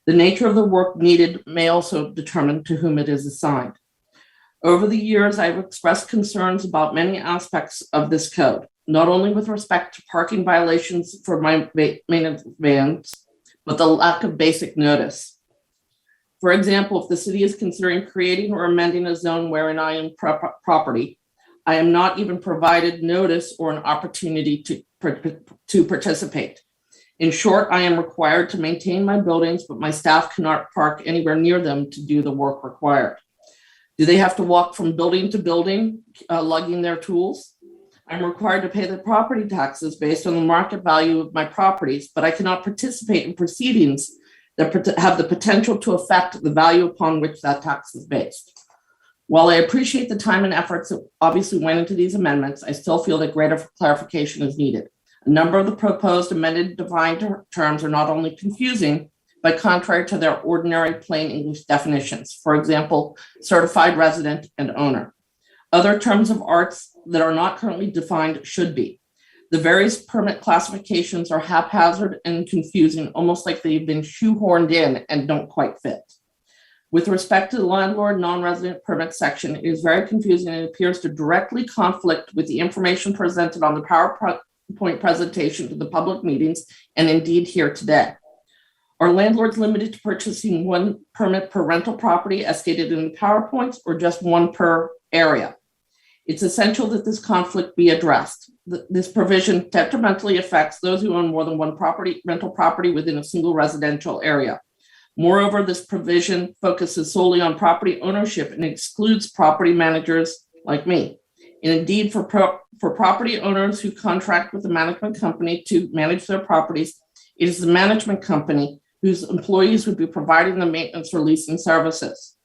The nature of the work needed may also determine to whom it is assigned. Over the years, I've expressed concerns about many aspects of this code, not only with respect to parking violations for my maintenance vans, but the lack of basic notice. For example, if the city is considering creating or amending a zone wherein I own property, I am not even provided notice or an opportunity to participate. In short, I am required to maintain my buildings, but my staff cannot park anywhere near them to do the work required. Do they have to walk from building to building, lugging their tools? I'm required to pay the property taxes based on the market value of my properties, but I cannot participate in proceedings that have the potential to affect the value upon which that tax is based. While I appreciate the time and efforts that obviously went into these amendments, I still feel that greater clarification is needed. A number of the proposed amended defined terms are not only confusing, but contrary to their ordinary plain English definitions. For example, certified resident and owner. Other terms of arts that are not currently defined should be. The various permit classifications are haphazard and confusing, almost like they've been shoehorned in and don't quite fit. With respect to the landlord non-resident permit section, it is very confusing and appears to directly conflict with the information presented on the PowerPoint presentation to the public meetings and indeed here today. Are landlords limited to purchasing 1 permit per rental property as stated in the PowerPoints or just 1 per area? It's essential that this conflict be addressed. This provision detrimentally affects those who own more than 1 rental property within a single residential area. Moreover, this provision focuses solely on property ownership and excludes property managers like me. And indeed, for property owners who contract with the management company to manage their properties, it is the management company whose employees would be providing the maintenance or leasing services.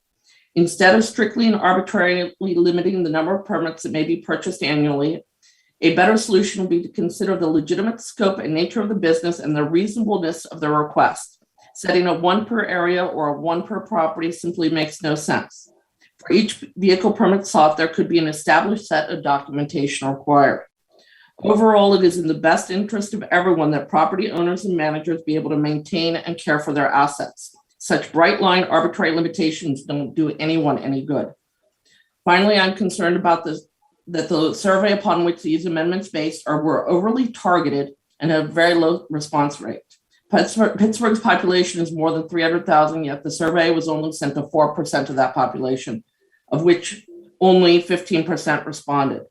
Instead of strictly and arbitrarily limiting the number of permits that may be purchased annually, a better solution would be to consider the legitimate scope and nature of the business and the reasonableness of the request. Setting a 1 per area or a 1 per property simply makes no sense. For each vehicle permit sought, there could be an established set of documentation required. Overall, it is in the best interest of everyone that property owners and managers be able to maintain and care for their assets. Such bright line arbitrary limitations don't do anyone any good. Finally, I'm concerned about that the survey upon which these amendments based were overly targeted and have very low response rate. Pittsburgh's population is more than 300,000, yet the survey was only sent to 4% of that population, of which only 15% responded.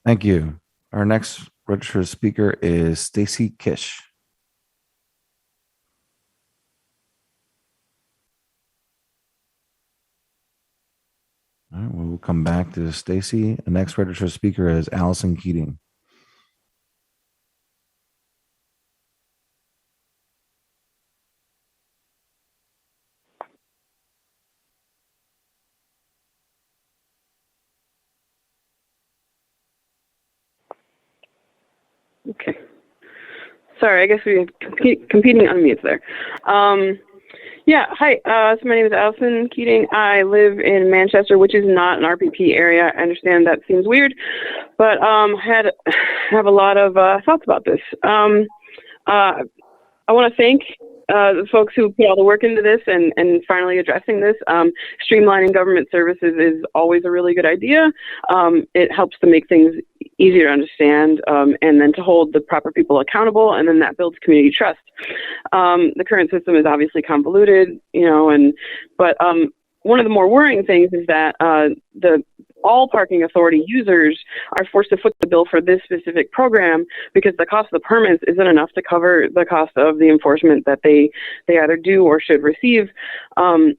Thank you. Our next registered speaker is Stacy Kish. All right, we'll come back to Stacy. The next registered speaker is Allison Keating. Okay. Sorry, I guess we have competing unmutes there. Yeah, hi. So my name is Allison Keating. I live in Manchester, which is not an RPP area. I understand that seems weird, but have a lot of thoughts about this. I want to thank the folks who put all the work into this and finally addressing this. Streamlining government services is always a really good idea. It helps to make things easier to understand and then to hold the proper people accountable, and then that builds community trust. The current system is obviously convoluted, but one of the more worrying things is that all parking authority users are forced to foot the bill for this specific program because the cost of the permits isn't enough to cover the cost of the enforcement that they either do or should receive. And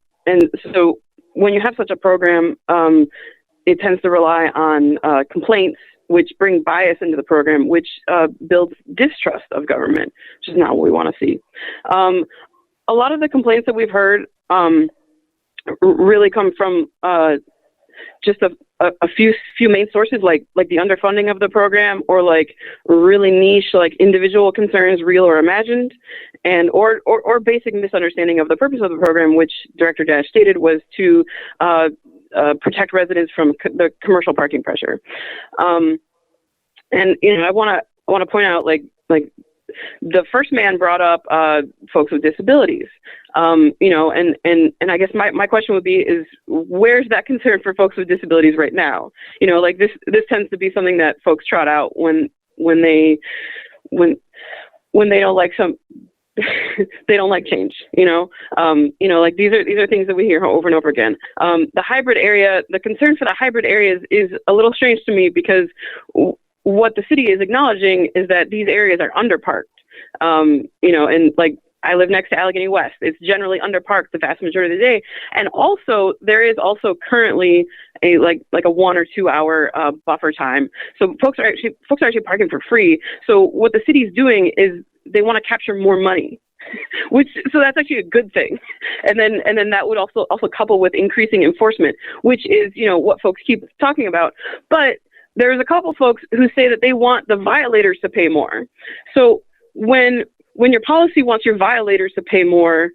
so when you have such a program, it tends to rely on complaints, which bring bias into the program, which builds distrust of government, which is not what we want to see. A lot of the complaints that we've heard really come from just a few main sources, like the underfunding of the program, or like really niche, like individual concerns, real or imagined, and or basic misunderstanding of the purpose of the program, which Director Dash stated was to protect residents from the commercial parking pressure. And I want to point out like the first man brought up folks with disabilities, and I guess my question would be is where's that concern for folks with disabilities right now? Like this tends to be something that folks trot out when they don't like they don't like change, like these are things that we hear over and over again. The hybrid area, the concern for the hybrid areas is a little strange to me because what the city is acknowledging is that these areas are underparked, and like I live next to Allegheny West. It's generally underparked the vast majority of the day. And also there is also currently a like a 1 or 2 hour buffer time. So folks are actually parking for free. So what the city's doing is they want to capture more money, so that's actually a good thing. And then that would also couple with increasing enforcement, which is, what folks keep talking about. But there's a couple folks who say that they want the violators to pay more. So when your policy wants your violators to pay more,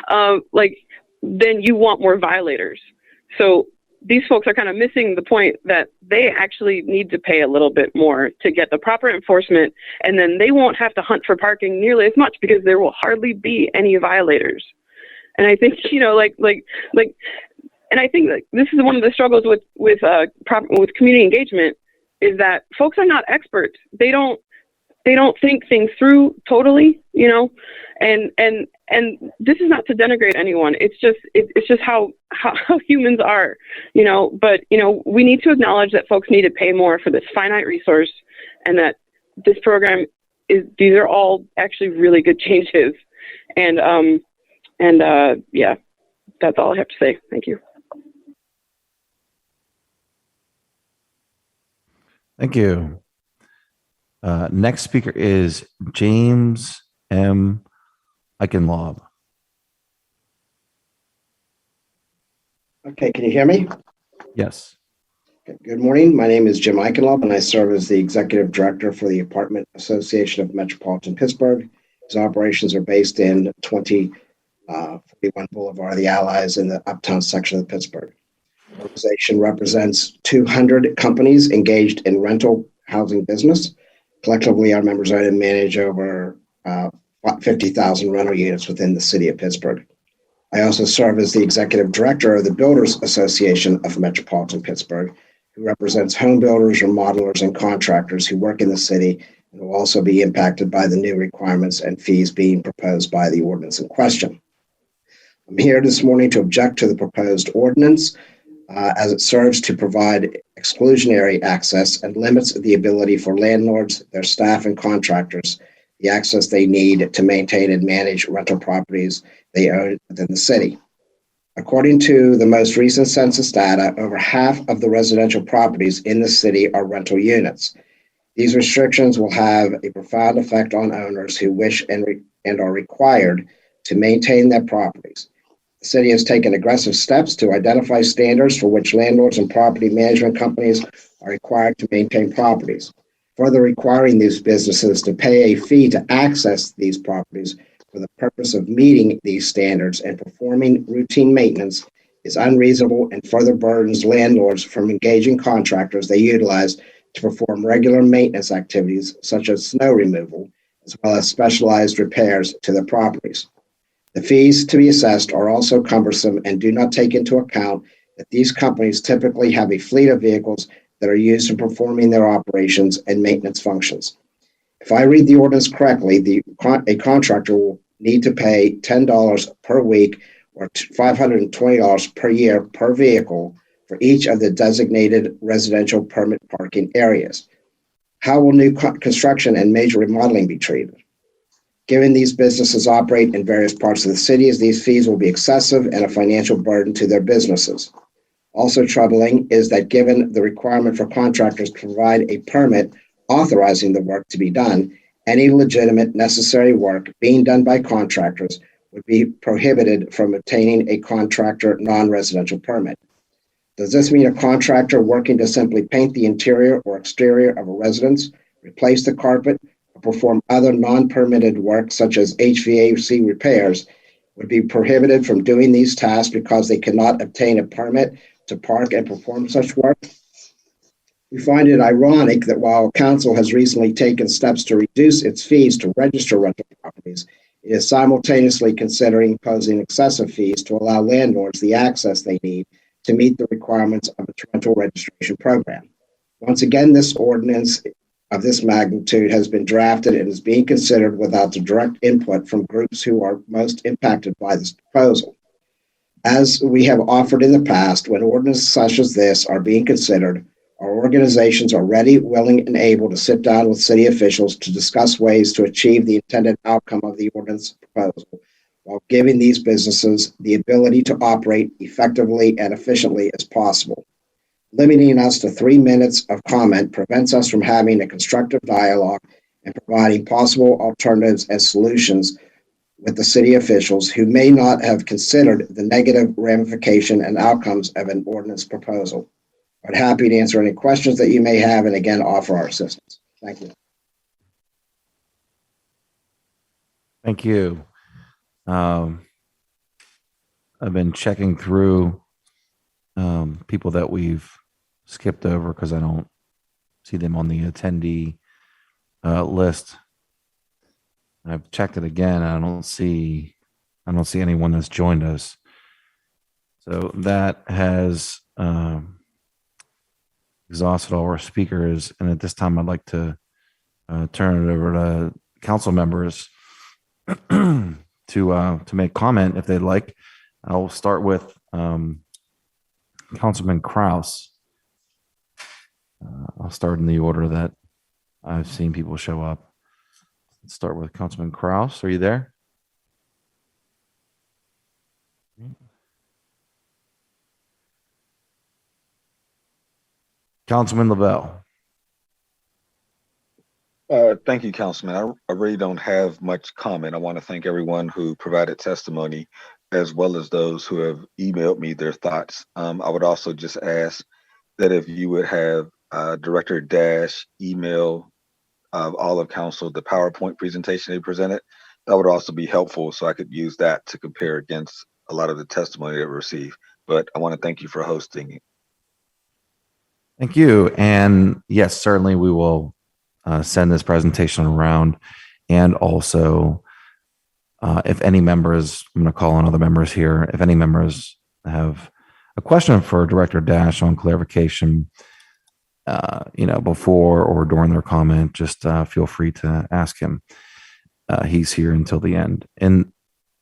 then you want more violators. So these folks are kind of missing the point that they actually need to pay a little bit more to get the proper enforcement, and then they won't have to hunt for parking nearly as much because there will hardly be any violators. And I think, and I think that this is one of the struggles with community engagement is that folks are not experts. They don't think things through totally, and this is not to denigrate anyone. It's just how humans are, but, we need to acknowledge that folks need to pay more for this finite resource, and that this program these are all actually really good changes. And yeah, that's all I have to say. Thank you. Thank you. Next speaker is James M. Eichenlaub. Okay, can you hear me? Yes. Okay, good morning. My name is Jim Eichenlaub, and I serve as the Executive Director for the Apartment Association of Metropolitan Pittsburgh. His operations are based in 2041 Boulevard, the Allies, in the uptown section of Pittsburgh. The organization represents 200 companies engaged in rental housing business. Collectively, our members own and manage over 50,000 rental units within the city of Pittsburgh. I also serve as the Executive Director of the Builders Association of Metropolitan Pittsburgh, who represents home builders, remodelers, and contractors who work in the city and will also be impacted by the new requirements and fees being proposed by the ordinance in question. I'm here this morning to object to the proposed ordinance as it serves to provide exclusionary access and limits the ability for landlords, their staff, and contractors the access they need to maintain and manage rental properties they own within the city. According to the most recent census data, over half of the residential properties in the city are rental units. These restrictions will have a profound effect on owners who wish and are required to maintain their properties. The city has taken aggressive steps to identify standards for which landlords and property management companies are required to maintain properties, further requiring these businesses to pay a fee to access these properties for the purpose of meeting these standards and performing routine maintenance is unreasonable and further burdens landlords from engaging contractors they utilize to perform regular maintenance activities such as snow removal, as well as specialized repairs to their properties. The fees to be assessed are also cumbersome and do not take into account that these companies typically have a fleet of vehicles that are used in performing their operations and maintenance functions. If I read the ordinance correctly, a contractor will need to pay $10 per week or $520 per year per vehicle for each of the designated residential permit parking areas. How will new construction and major remodeling be treated? Given these businesses operate in various parts of the city, these fees will be excessive and a financial burden to their businesses. Also troubling is that given the requirement for contractors to provide a permit authorizing the work to be done, any legitimate necessary work being done by contractors would be prohibited from obtaining a contractor non-residential permit. Does this mean a contractor working to simply paint the interior or exterior of a residence, replace the carpet, or perform other non-permitted work such as HVAC repairs would be prohibited from doing these tasks because they cannot obtain a permit to park and perform such work? We find it ironic that while council has recently taken steps to reduce its fees to register rental properties, it is simultaneously considering imposing excessive fees to allow landlords the access they need to meet the requirements of its rental registration program. Once again, this ordinance of this magnitude has been drafted and is being considered without the direct input from groups who are most impacted by this proposal. As we have offered in the past, when ordinances such as this are being considered, our organizations are ready, willing, and able to sit down with city officials to discuss ways to achieve the intended outcome of the ordinance proposal, while giving these businesses the ability to operate effectively and efficiently as possible. Limiting us to 3 minutes of comment prevents us from having a constructive dialogue and providing possible alternatives and solutions with the city officials who may not have considered the negative ramification and outcomes of an ordinance proposal. I'm happy to answer any questions that you may have and again offer our assistance. Thank you. Thank you. I've been checking through people that we've skipped over because I don't see them on the attendee list. I've checked it again. I don't see anyone that's joined us. So that has exhausted all our speakers. And at this time, I'd like to turn it over to council members to make comment if they'd like. I'll start with Councilman Kraus. I'll start in the order that I've seen people show up. Let's start with Councilman Kraus. Are you there? Councilman Lavelle. Thank you, Councilman. I really don't have much comment. I want to thank everyone who provided testimony, as well as those who have emailed me their thoughts. I would also just ask that if you would have Director Dash email all of council the PowerPoint presentation they presented, that would also be helpful so I could use that to compare against a lot of the testimony that we received. But I want to thank you for hosting it. Thank you. And yes, certainly we will send this presentation around. And also, if any members, I'm going to call on other members here, if any members have a question for Director Dash on clarification, before or during their comment, just feel free to ask him. He's here until the end. And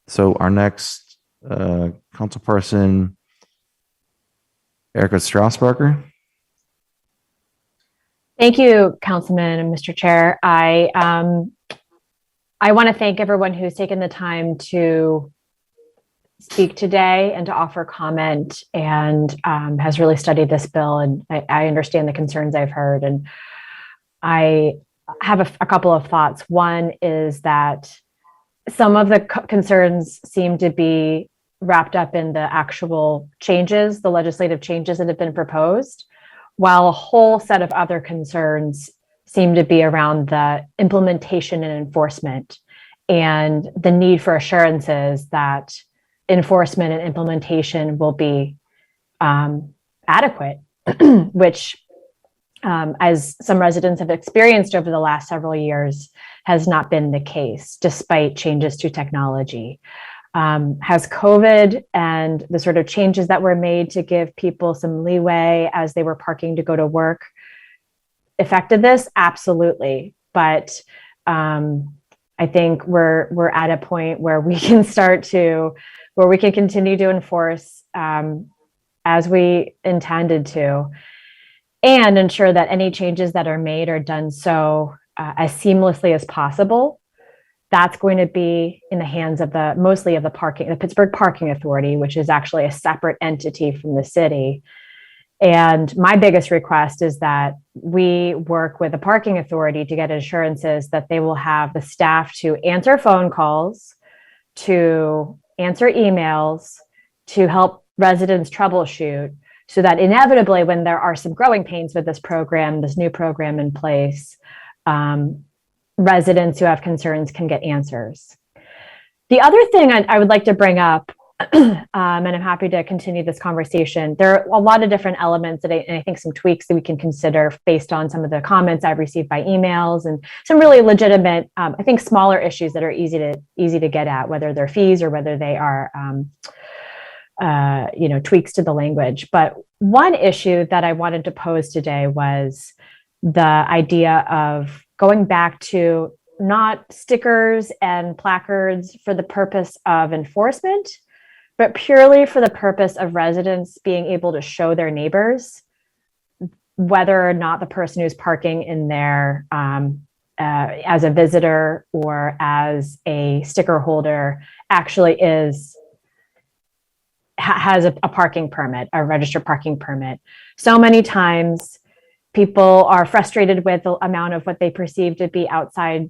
so our next council person, Erica Strasburger. Thank you, Councilman and Mr. Chair. I want to thank everyone who's taken the time to speak today and to offer comment, and has really studied this bill. And I understand the concerns I've heard. And I have a couple of thoughts. One is that some of the concerns seem to be wrapped up in the actual changes, the legislative changes that have been proposed, while a whole set of other concerns seem to be around the implementation and enforcement and the need for assurances that enforcement and implementation will be adequate, which, as some residents have experienced over the last several years, has not been the case despite changes to technology. Has COVID and the sort of changes that were made to give people some leeway as they were parking to go to work affected this? Absolutely. But I think we're at a point where we can continue to enforce as we intended to, and ensure that any changes that are made are done so as seamlessly as possible. That's going to be in the hands of mostly of the Pittsburgh Parking Authority, which is actually a separate entity from the city. And my biggest request is that we work with the parking authority to get assurances that they will have the staff to answer phone calls, to answer emails, to help residents troubleshoot, so that inevitably when there are some growing pains with this new program in place, residents who have concerns can get answers. The other thing I would like to bring up, and I'm happy to continue this conversation, there are a lot of different elements and I think some tweaks that we can consider based on some of the comments I've received by emails and some really legitimate, I think smaller issues that are easy to get at, whether they're fees or whether they are tweaks to the language. But one issue that I wanted to pose today was the idea of going back to not stickers and placards for the purpose of enforcement, but purely for the purpose of residents being able to show their neighbors whether or not the person who's parking in there as a visitor or as a sticker holder actually has a parking permit, a registered parking permit. So many times people are frustrated with the amount of what they perceive to be outside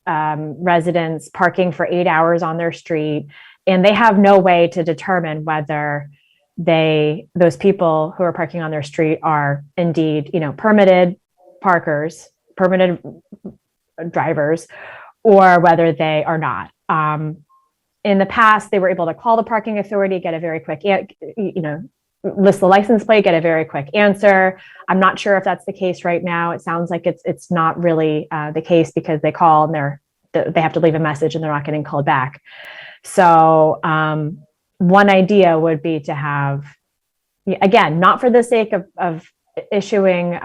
residents parking for 8 hours on their street, and they have no way to determine whether those people who are parking on their street are indeed, permitted parkers, permitted drivers, or whether they are not. In the past, they were able to call the parking authority, get a very quick, list the license plate, get a very quick answer. I'm not sure if that's the case right now. It sounds like it's not really the case, because they call and they have to leave a message and they're not getting called back. So one idea would be to have, again, not for the sake of issuing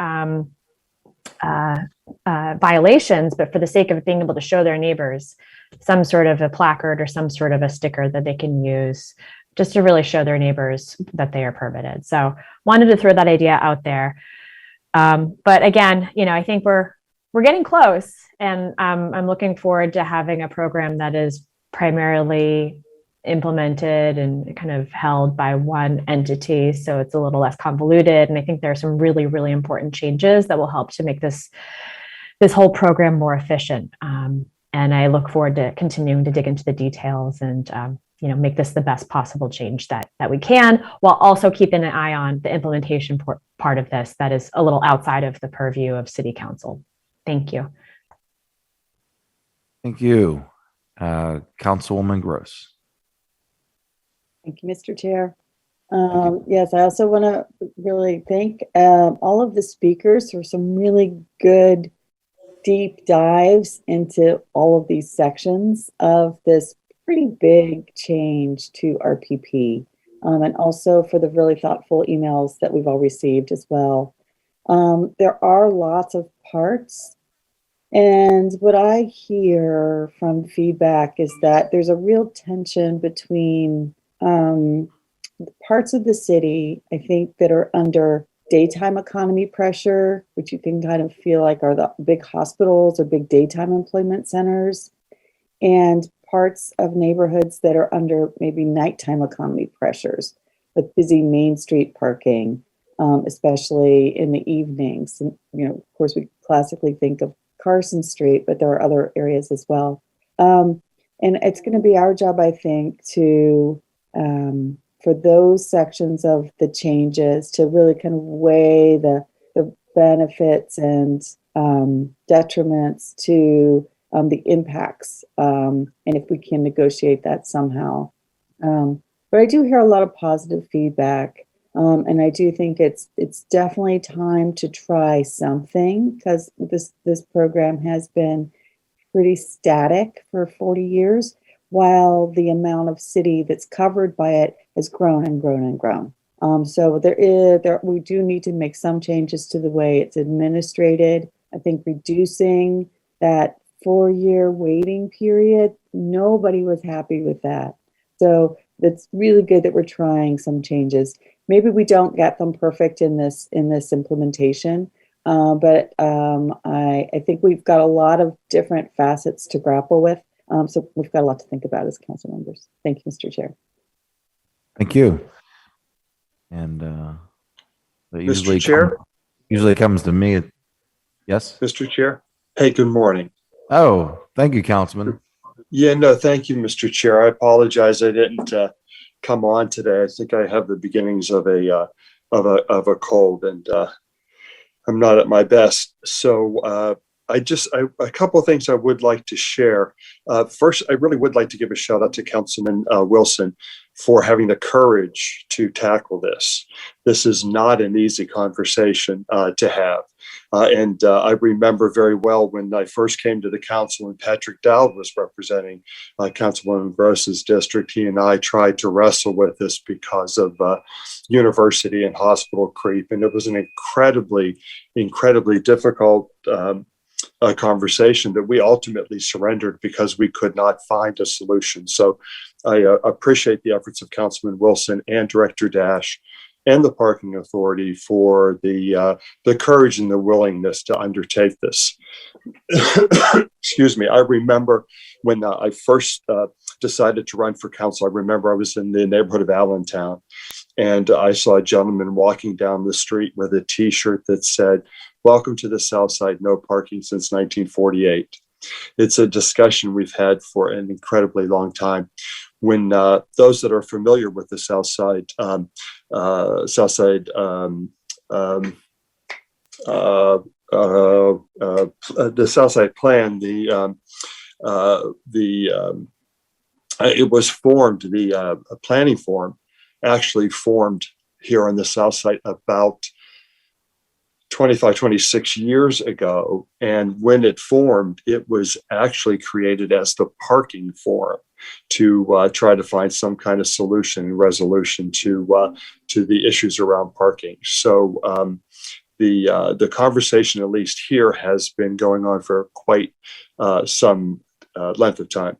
violations, but for the sake of being able to show their neighbors some sort of a placard or some sort of a sticker that they can use just to really show their neighbors that they are permitted. So wanted to throw that idea out there. But again, I think we're getting close, and I'm looking forward to having a program that is primarily implemented and kind of held by one entity, so it's a little less convoluted. And I think there are some really, really important changes that will help to make this whole program more efficient. And I look forward to continuing to dig into the details and make this the best possible change that we can, while also keeping an eye on the implementation part of this that is a little outside of the purview of City Council. Thank you. Thank you. Councilwoman Gross. Thank you, Mr. Chair. Yes, I also want to really thank all of the speakers for some really good deep dives into all of these sections of this pretty big change to RPP, and also for the really thoughtful emails that we've all received as well. There are lots of parts, and what I hear from feedback is that there's a real tension between parts of the city, I think, that are under daytime economy pressure, which you can kind of feel like are the big hospitals or big daytime employment centers, and parts of neighborhoods that are under maybe nighttime economy pressures, with busy Main Street parking, especially in the evenings. And, of course, we classically think of Carson Street, but there are other areas as well. And it's going to be our job, I think, to for those sections of the changes to really kind of weigh the benefits and detriments to the impacts, and if we can negotiate that somehow. But I do hear a lot of positive feedback, and I do think it's definitely time to try something, because this program has been pretty static for 40 years, while the amount of city that's covered by it has grown and grown and grown. So we do need to make some changes to the way it's administrated. I think reducing that 4-year waiting period, nobody was happy with that. So it's really good that we're trying some changes. Maybe we don't get them perfect in this implementation, but I think we've got a lot of different facets to grapple with. So we've got a lot to think about as council members. Thank you, Mr. Chair. Thank you. And that usually comes to me. Yes, Mr. Chair. Hey, good morning. Oh, thank you, Councilman. Yeah, no, thank you, Mr. Chair. I apologize I didn't come on today. I think I have the beginnings of a cold, and I'm not at my best. So a couple of things I would like to share. First, I really would like to give a shout out to Councilman Wilson for having the courage to tackle this. This is not an easy conversation to have. And I remember very well when I first came to the council and Patrick Dowd was representing Councilwoman Gross's district. He and I tried to wrestle with this because of university and hospital creep. And it was an incredibly difficult a conversation that we ultimately surrendered because we could not find a solution. So I appreciate the efforts of Councilman Wilson and Director Dash and the Parking Authority for the courage and the willingness to undertake this. Excuse me. I remember when I first decided to run for council. I remember I was in the neighborhood of Allentown, and I saw a gentleman walking down the street with a T-shirt that said, "Welcome to the South Side, no parking since 1948. It's a discussion we've had for an incredibly long time. When those that are familiar with the South Side Plan, it was formed. The planning forum actually formed here on the South Side about 25, 26 years ago. And when it formed, it was actually created as the parking forum to try to find some kind of solution and resolution to the issues around parking. So the conversation, at least here, has been going on for quite some length of time.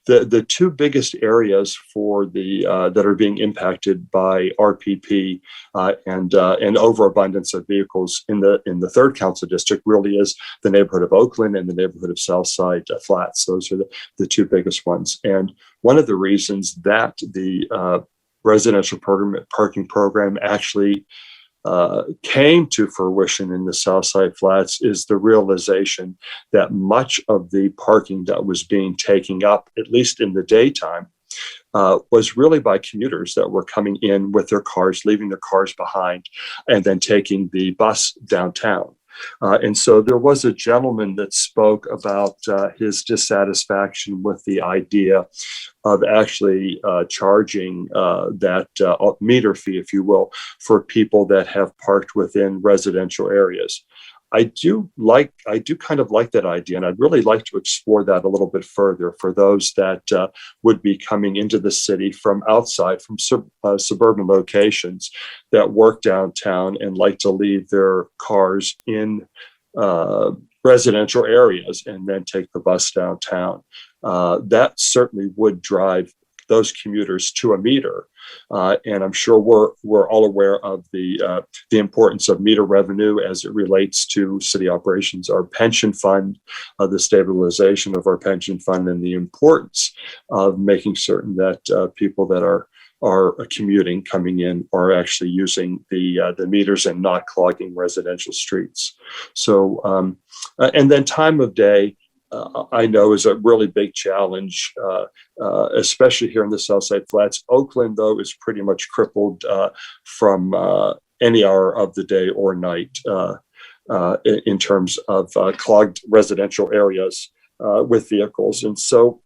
The two biggest areas for the that are being impacted by RPP and overabundance of vehicles in the third council district really is the neighborhood of Oakland and the neighborhood of Southside Flats. Those are the two biggest ones. And one of the reasons that the residential parking program actually came to fruition in the Southside Flats is the realization that much of the parking that was being taken up, at least in the daytime, was really by commuters that were coming in with their cars, leaving their cars behind, and then taking the bus downtown. And so there was a gentleman that spoke about his dissatisfaction with the idea of actually charging that meter fee, if you will, for people that have parked within residential areas. I do kind of like that idea, and I'd really like to explore that a little bit further for those that would be coming into the city from outside, from suburban locations that work downtown and like to leave their cars in residential areas and then take the bus downtown. That certainly would drive those commuters to a meter. And I'm sure we're all aware of the importance of meter revenue as it relates to city operations, our pension fund, the stabilization of our pension fund, and the importance of making certain that people that are commuting, coming in, are actually using the meters and not clogging residential streets. So, and then time of day, I know is a really big challenge, especially here in the Southside Flats. Oakland, though, is pretty much crippled from any hour of the day or night in terms of clogged residential areas with vehicles. And so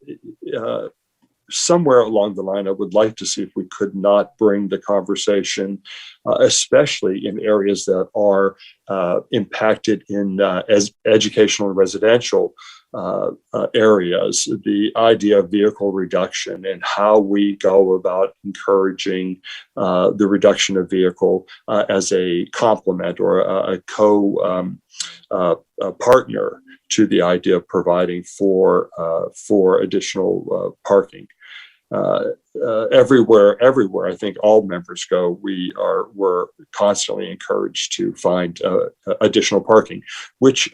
somewhere along the line, I would like to see if we could not bring the conversation, especially in areas that are impacted in as educational and residential areas, the idea of vehicle reduction and how we go about encouraging the reduction of vehicle as a complement or a partner to the idea of providing for additional parking. Everywhere, I think all members go, we're constantly encouraged to find additional parking, which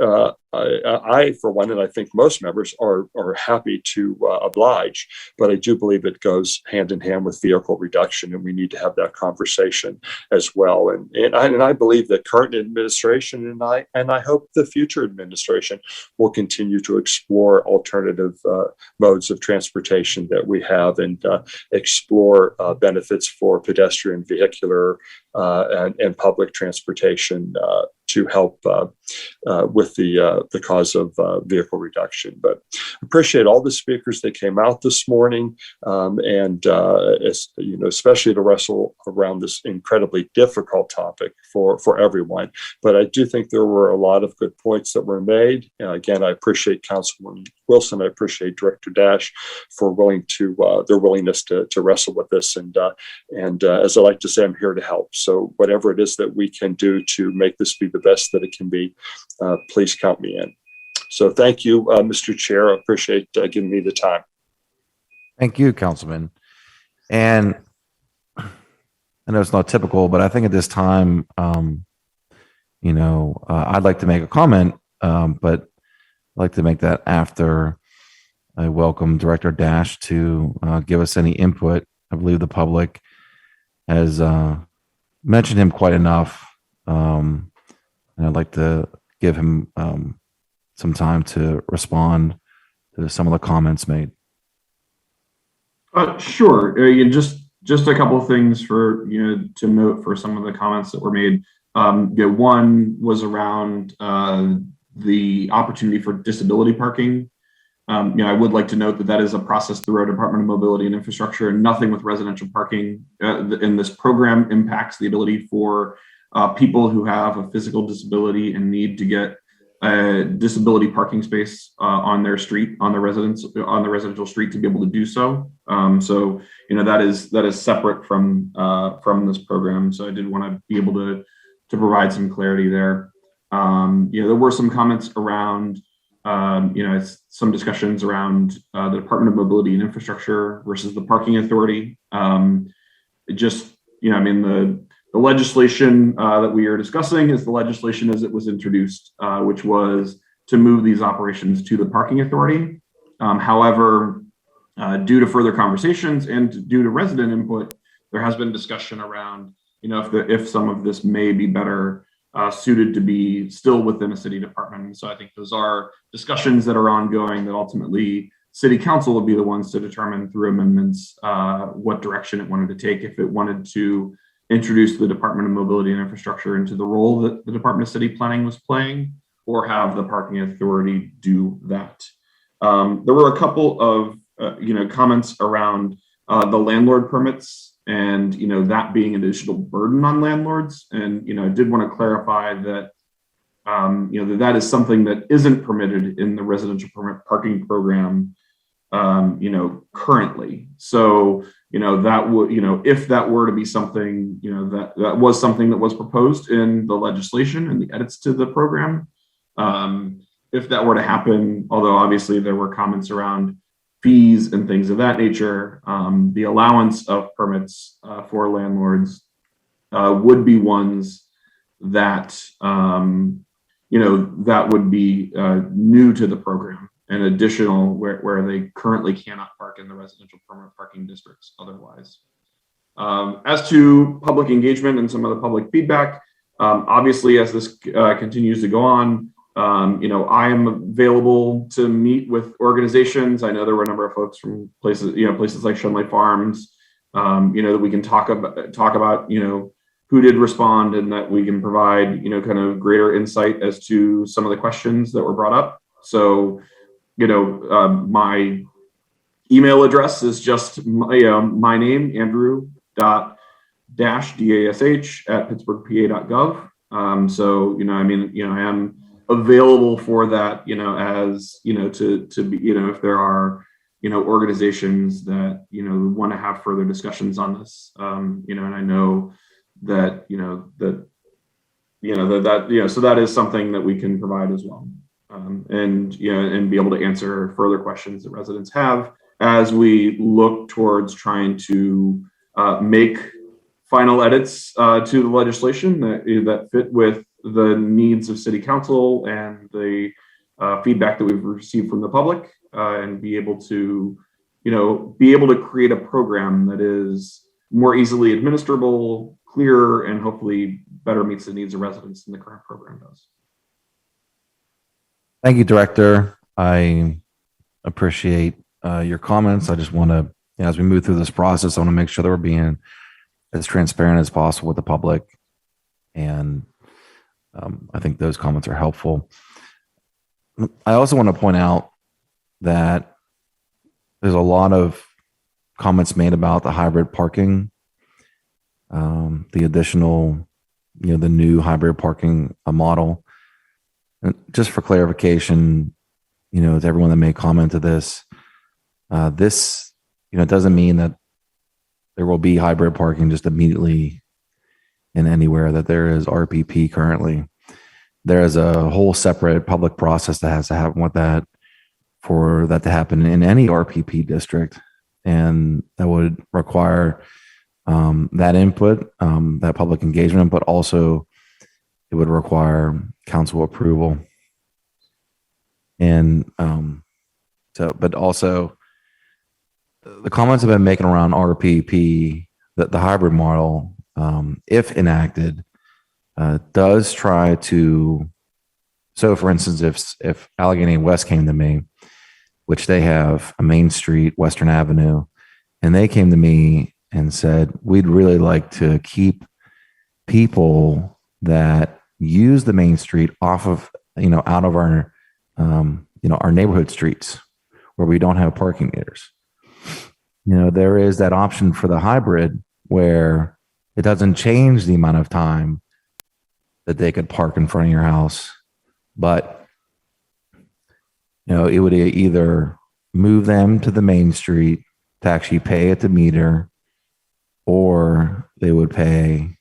I, for one, and I think most members are happy to oblige, but I do believe it goes hand in hand with vehicle reduction, and we need to have that conversation as well. And I believe that current administration and I hope the future administration will continue to explore alternative modes of transportation that we have, and explore benefits for pedestrian, vehicular, and public transportation to help with the cause of vehicle reduction. But appreciate all the speakers that came out this morning, and especially to wrestle around this incredibly difficult topic for everyone. But I do think there were a lot of good points that were made. Again, I appreciate Councilwoman Wilson. I appreciate Director Dash for their willingness to wrestle with this. And as I like to say, I'm here to help. So whatever it is that we can do to make this be the best that it can be, please count me in. So thank you, Mr. Chair. I appreciate giving me the time. Thank you, Councilman. And I know it's not typical, but I think at this time, I'd like to make a comment, but I'd like to make that after I welcome Director Dash to give us any input. I believe the public has mentioned him quite enough, and I'd like to give him some time to respond to some of the comments made. Sure. Just a couple of things for to note for some of the comments that were made. One was around the opportunity for disability parking. I would like to note that is a process through our Department of Mobility and Infrastructure, and nothing with residential parking in this program impacts the ability for people who have a physical disability and need to get a disability parking space on their street, on the residential street, to be able to do so. So that is separate from this program. So I did want to be able to provide some clarity there. There were some comments around some discussions around the Department of Mobility and Infrastructure versus the Parking Authority. The legislation that we are discussing is the legislation as it was introduced, which was to move these operations to the Parking Authority. However, due to further conversations and due to resident input, there has been discussion around, if some of this may be better suited to be still within a city department. So I think those are discussions that are ongoing that ultimately City Council will be the ones to determine through amendments what direction it wanted to take, if it wanted to introduce the Department of Mobility and Infrastructure into the role that the Department of City Planning was playing, or have the Parking Authority do that. There were a couple of comments around the landlord permits and that being an additional burden on landlords. And I did want to clarify that that is something that isn't permitted in the residential permit parking program currently. So that would if that were to be something that was something that was proposed in the legislation and the edits to the program, if that were to happen, although obviously there were comments around fees and things of that nature. The allowance of permits for landlords would be ones that that would be new to the program and additional where they currently cannot park in the residential permanent parking districts otherwise. As to public engagement and some of the public feedback, obviously as this continues to go on, I am available to meet with organizations. I know there were a number of folks from places like Shenley Farms, that we can talk about, who did respond, and that we can provide, kind of greater insight as to some of the questions that were brought up. So, my email address is just my name, andrew.dash@pittsburghpa.gov. I am available for that, as to be, if there are organizations that want to have further discussions on this, and I know that so that is something that we can provide as well, and be able to answer further questions that residents have as we look towards trying to make final edits to the legislation that fit with the needs of City Council and the feedback that we've received from the public, and be able to create a program that is more easily administrable, clearer, and hopefully better meets the needs of residents than the current program does. Thank you, Director. I appreciate your comments. I just want to, as we move through this process, I want to make sure that we're being as transparent as possible with the public. And I think those comments are helpful. I also want to point out that there's a lot of comments made about the hybrid parking, the additional, the new hybrid parking model. And just for clarification, to everyone that made comment to this, this, doesn't mean that there will be hybrid parking just immediately in anywhere that there is RPP currently. There is a whole separate public process that has to happen with that for that to happen in any RPP district. And that would require that input, that public engagement, but also it would require council approval. And but also the comments have been making around RPP, that the hybrid model, if enacted, does try to, so for instance, if Allegheny West came to me, which they have a Main Street, Western Avenue, and they came to me and said, we'd really like to keep people that use the Main Street off of, out of our, our neighborhood streets where we don't have parking meters. There is that option for the hybrid where it doesn't change the amount of time that they could park in front of your house, but it would either move them to the Main Street to actually pay at the meter, or they would pay,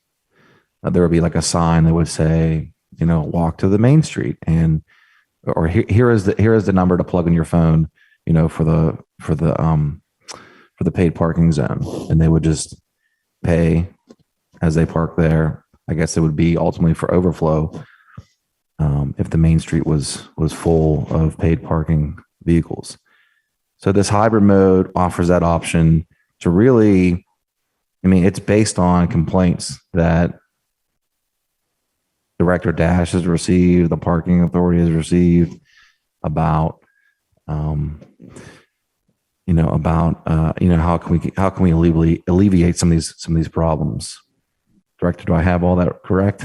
there would be like a sign that would say, walk to the Main Street, and or here is the number to plug in your phone, for the paid parking zone, and they would just pay as they park there. I guess it would be ultimately for overflow if the Main Street was full of paid parking vehicles. So this hybrid mode offers that option to really, it's based on complaints that Director Dash has received, the parking authority has received about, how can we alleviate some of these problems. Director, do I have all that correct?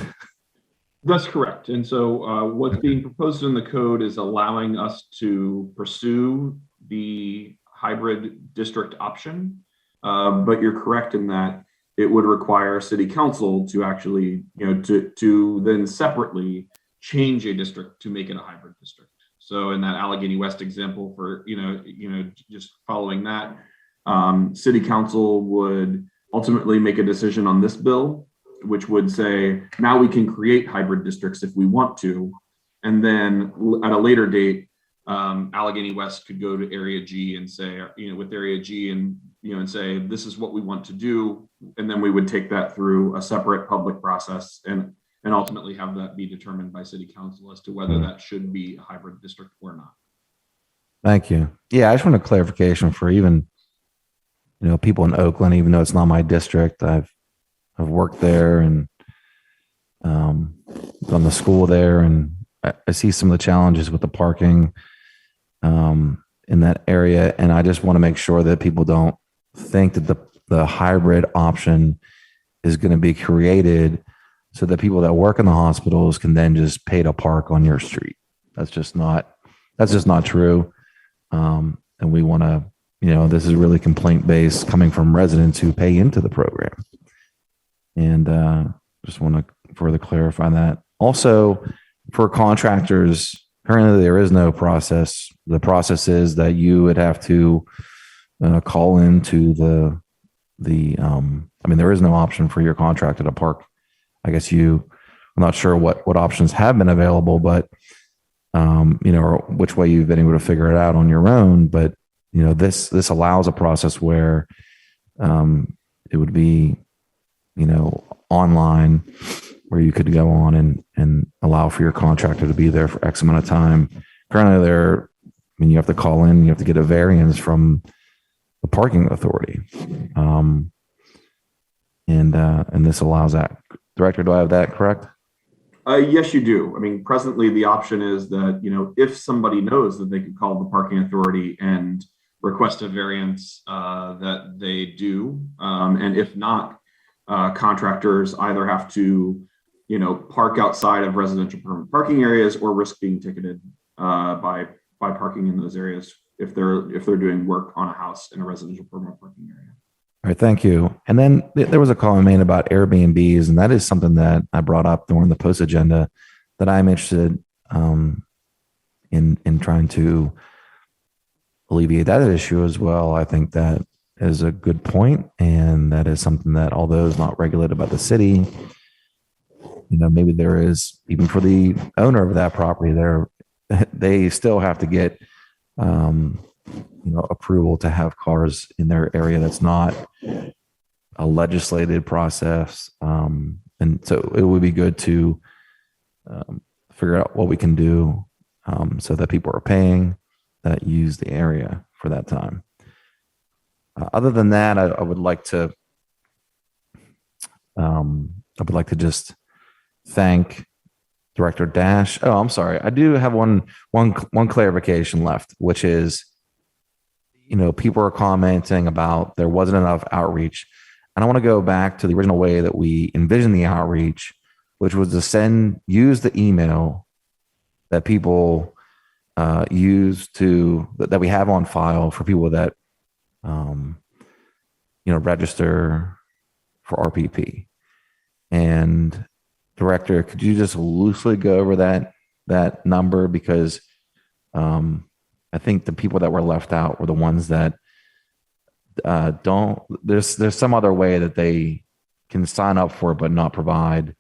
That's correct. And so what's being proposed in the code is allowing us to pursue the hybrid district option. But you're correct in that it would require City Council to actually, to then separately change a district to make it a hybrid district. So in that Allegheny West example, for just following that, City Council would ultimately make a decision on this bill, which would say, now we can create hybrid districts if we want to. And then at a later date, Allegheny West could go to Area G and say, with Area G and say, this is what we want to do. And then we would take that through a separate public process and ultimately have that be determined by city council as to whether that should be a hybrid district or not. Thank you. Yeah, I just want a clarification for even, people in Oakland, even though it's not my district. I've worked there and done the school there, and I see some of the challenges with the parking in that area. And I just want to make sure that people don't think that the hybrid option is going to be created so that people that work in the hospitals can then just pay to park on your street. That's just not true. And we want to, this is really complaint based coming from residents who pay into the program. And just want to further clarify that. Also, for contractors, currently there is no process. The process is that you would have to call into there is no option for your contractor to park. I guess I'm not sure what options have been available, but or which way you've been able to figure it out on your own. But this allows a process where it would be online, where you could go on and allow for your contractor to be there for X amount of time. Currently you have to call in, you have to get a variance from the parking authority. And this allows that. Director, do I have that correct? Yes, you do. I mean, presently the option is that, if somebody knows that they could call the parking authority and request a variance, that they do. And if not, contractors either have to, park outside of residential permanent parking areas or risk being ticketed by parking in those areas if they're doing work on a house in a residential permanent parking area. All right, thank you. And then there was a comment made about Airbnbs, and that is something that I brought up during the post agenda that I'm interested in trying to alleviate that issue as well. I think that is a good point, and that is something that, although it's not regulated by the city, maybe there is, even for the owner of that property, they still have to get approval to have cars in their area. That's not a legislated process. And so it would be good to figure out what we can do so that people are paying that use the area for that time. Other than that, I would like to just thank Director Dash. Oh, I'm sorry. I do have one clarification left, which is, people are commenting about there wasn't enough outreach. And I want to go back to the original way that we envisioned the outreach, which was to use the email that people use that we have on file for people that, register for RPP. And Director, could you just loosely go over that number? Because I think the people that were left out were the ones that there's some other way that they can sign up for it, but not provide,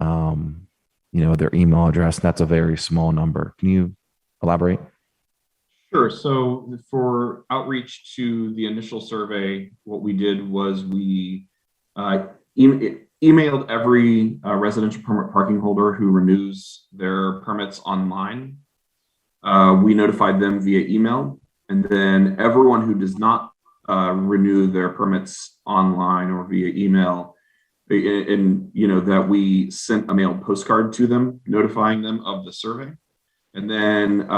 their email address. And that's a very small number. Can you elaborate? Sure. So for outreach to the initial survey, what we did was we emailed every residential permit parking holder who renews their permits online. We notified them via email, and then everyone who does not renew their permits online or via email, and that we sent a mailed postcard to them notifying them of the survey. And then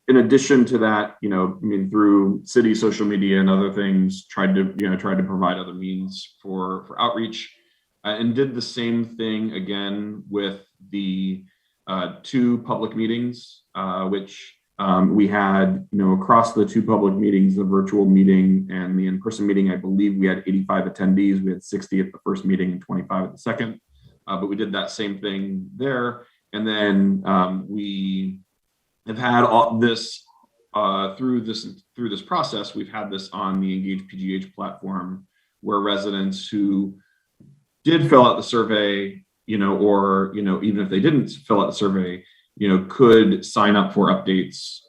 in addition to that, through city social media and other things, tried to provide other means for outreach, and did the same thing again with the 2 public meetings, which we had, across the 2 public meetings, the virtual meeting and the in-person meeting. I believe we had 85 attendees. We had 60 at the first meeting and 25 at the second. But we did that same thing there. And then we have had all this through this process. We've had this on the Engage PGH platform, where residents who did fill out the survey, or even if they didn't fill out the survey, could sign up for updates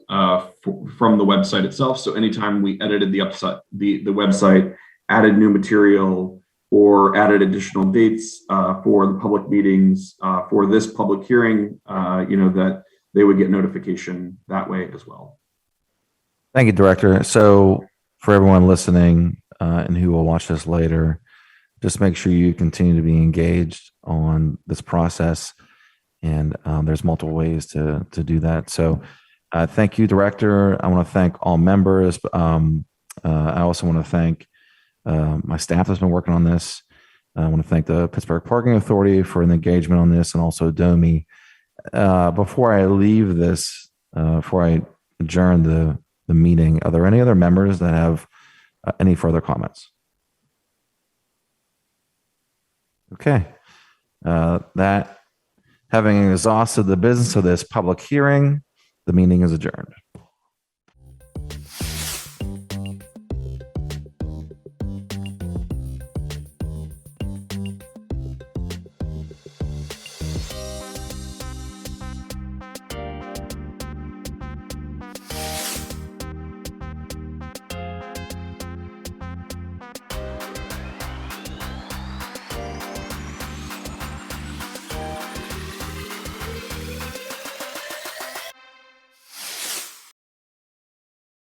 from the website itself. So anytime we edited the website, added new material, or added additional dates for the public meetings for this public hearing, that they would get notification that way as well. Thank you, Director. So for everyone listening and who will watch this later, just make sure you continue to be engaged on this process. And there's multiple ways to do that. So thank you, Director. I want to thank all members. I also want to thank my staff that's been working on this. I want to thank the Pittsburgh Parking Authority for an engagement on this, and also DOMI. Before I leave this, before I adjourn the meeting, are there any other members that have any further comments? Okay. That having exhausted the business of this public hearing, the meeting is adjourned.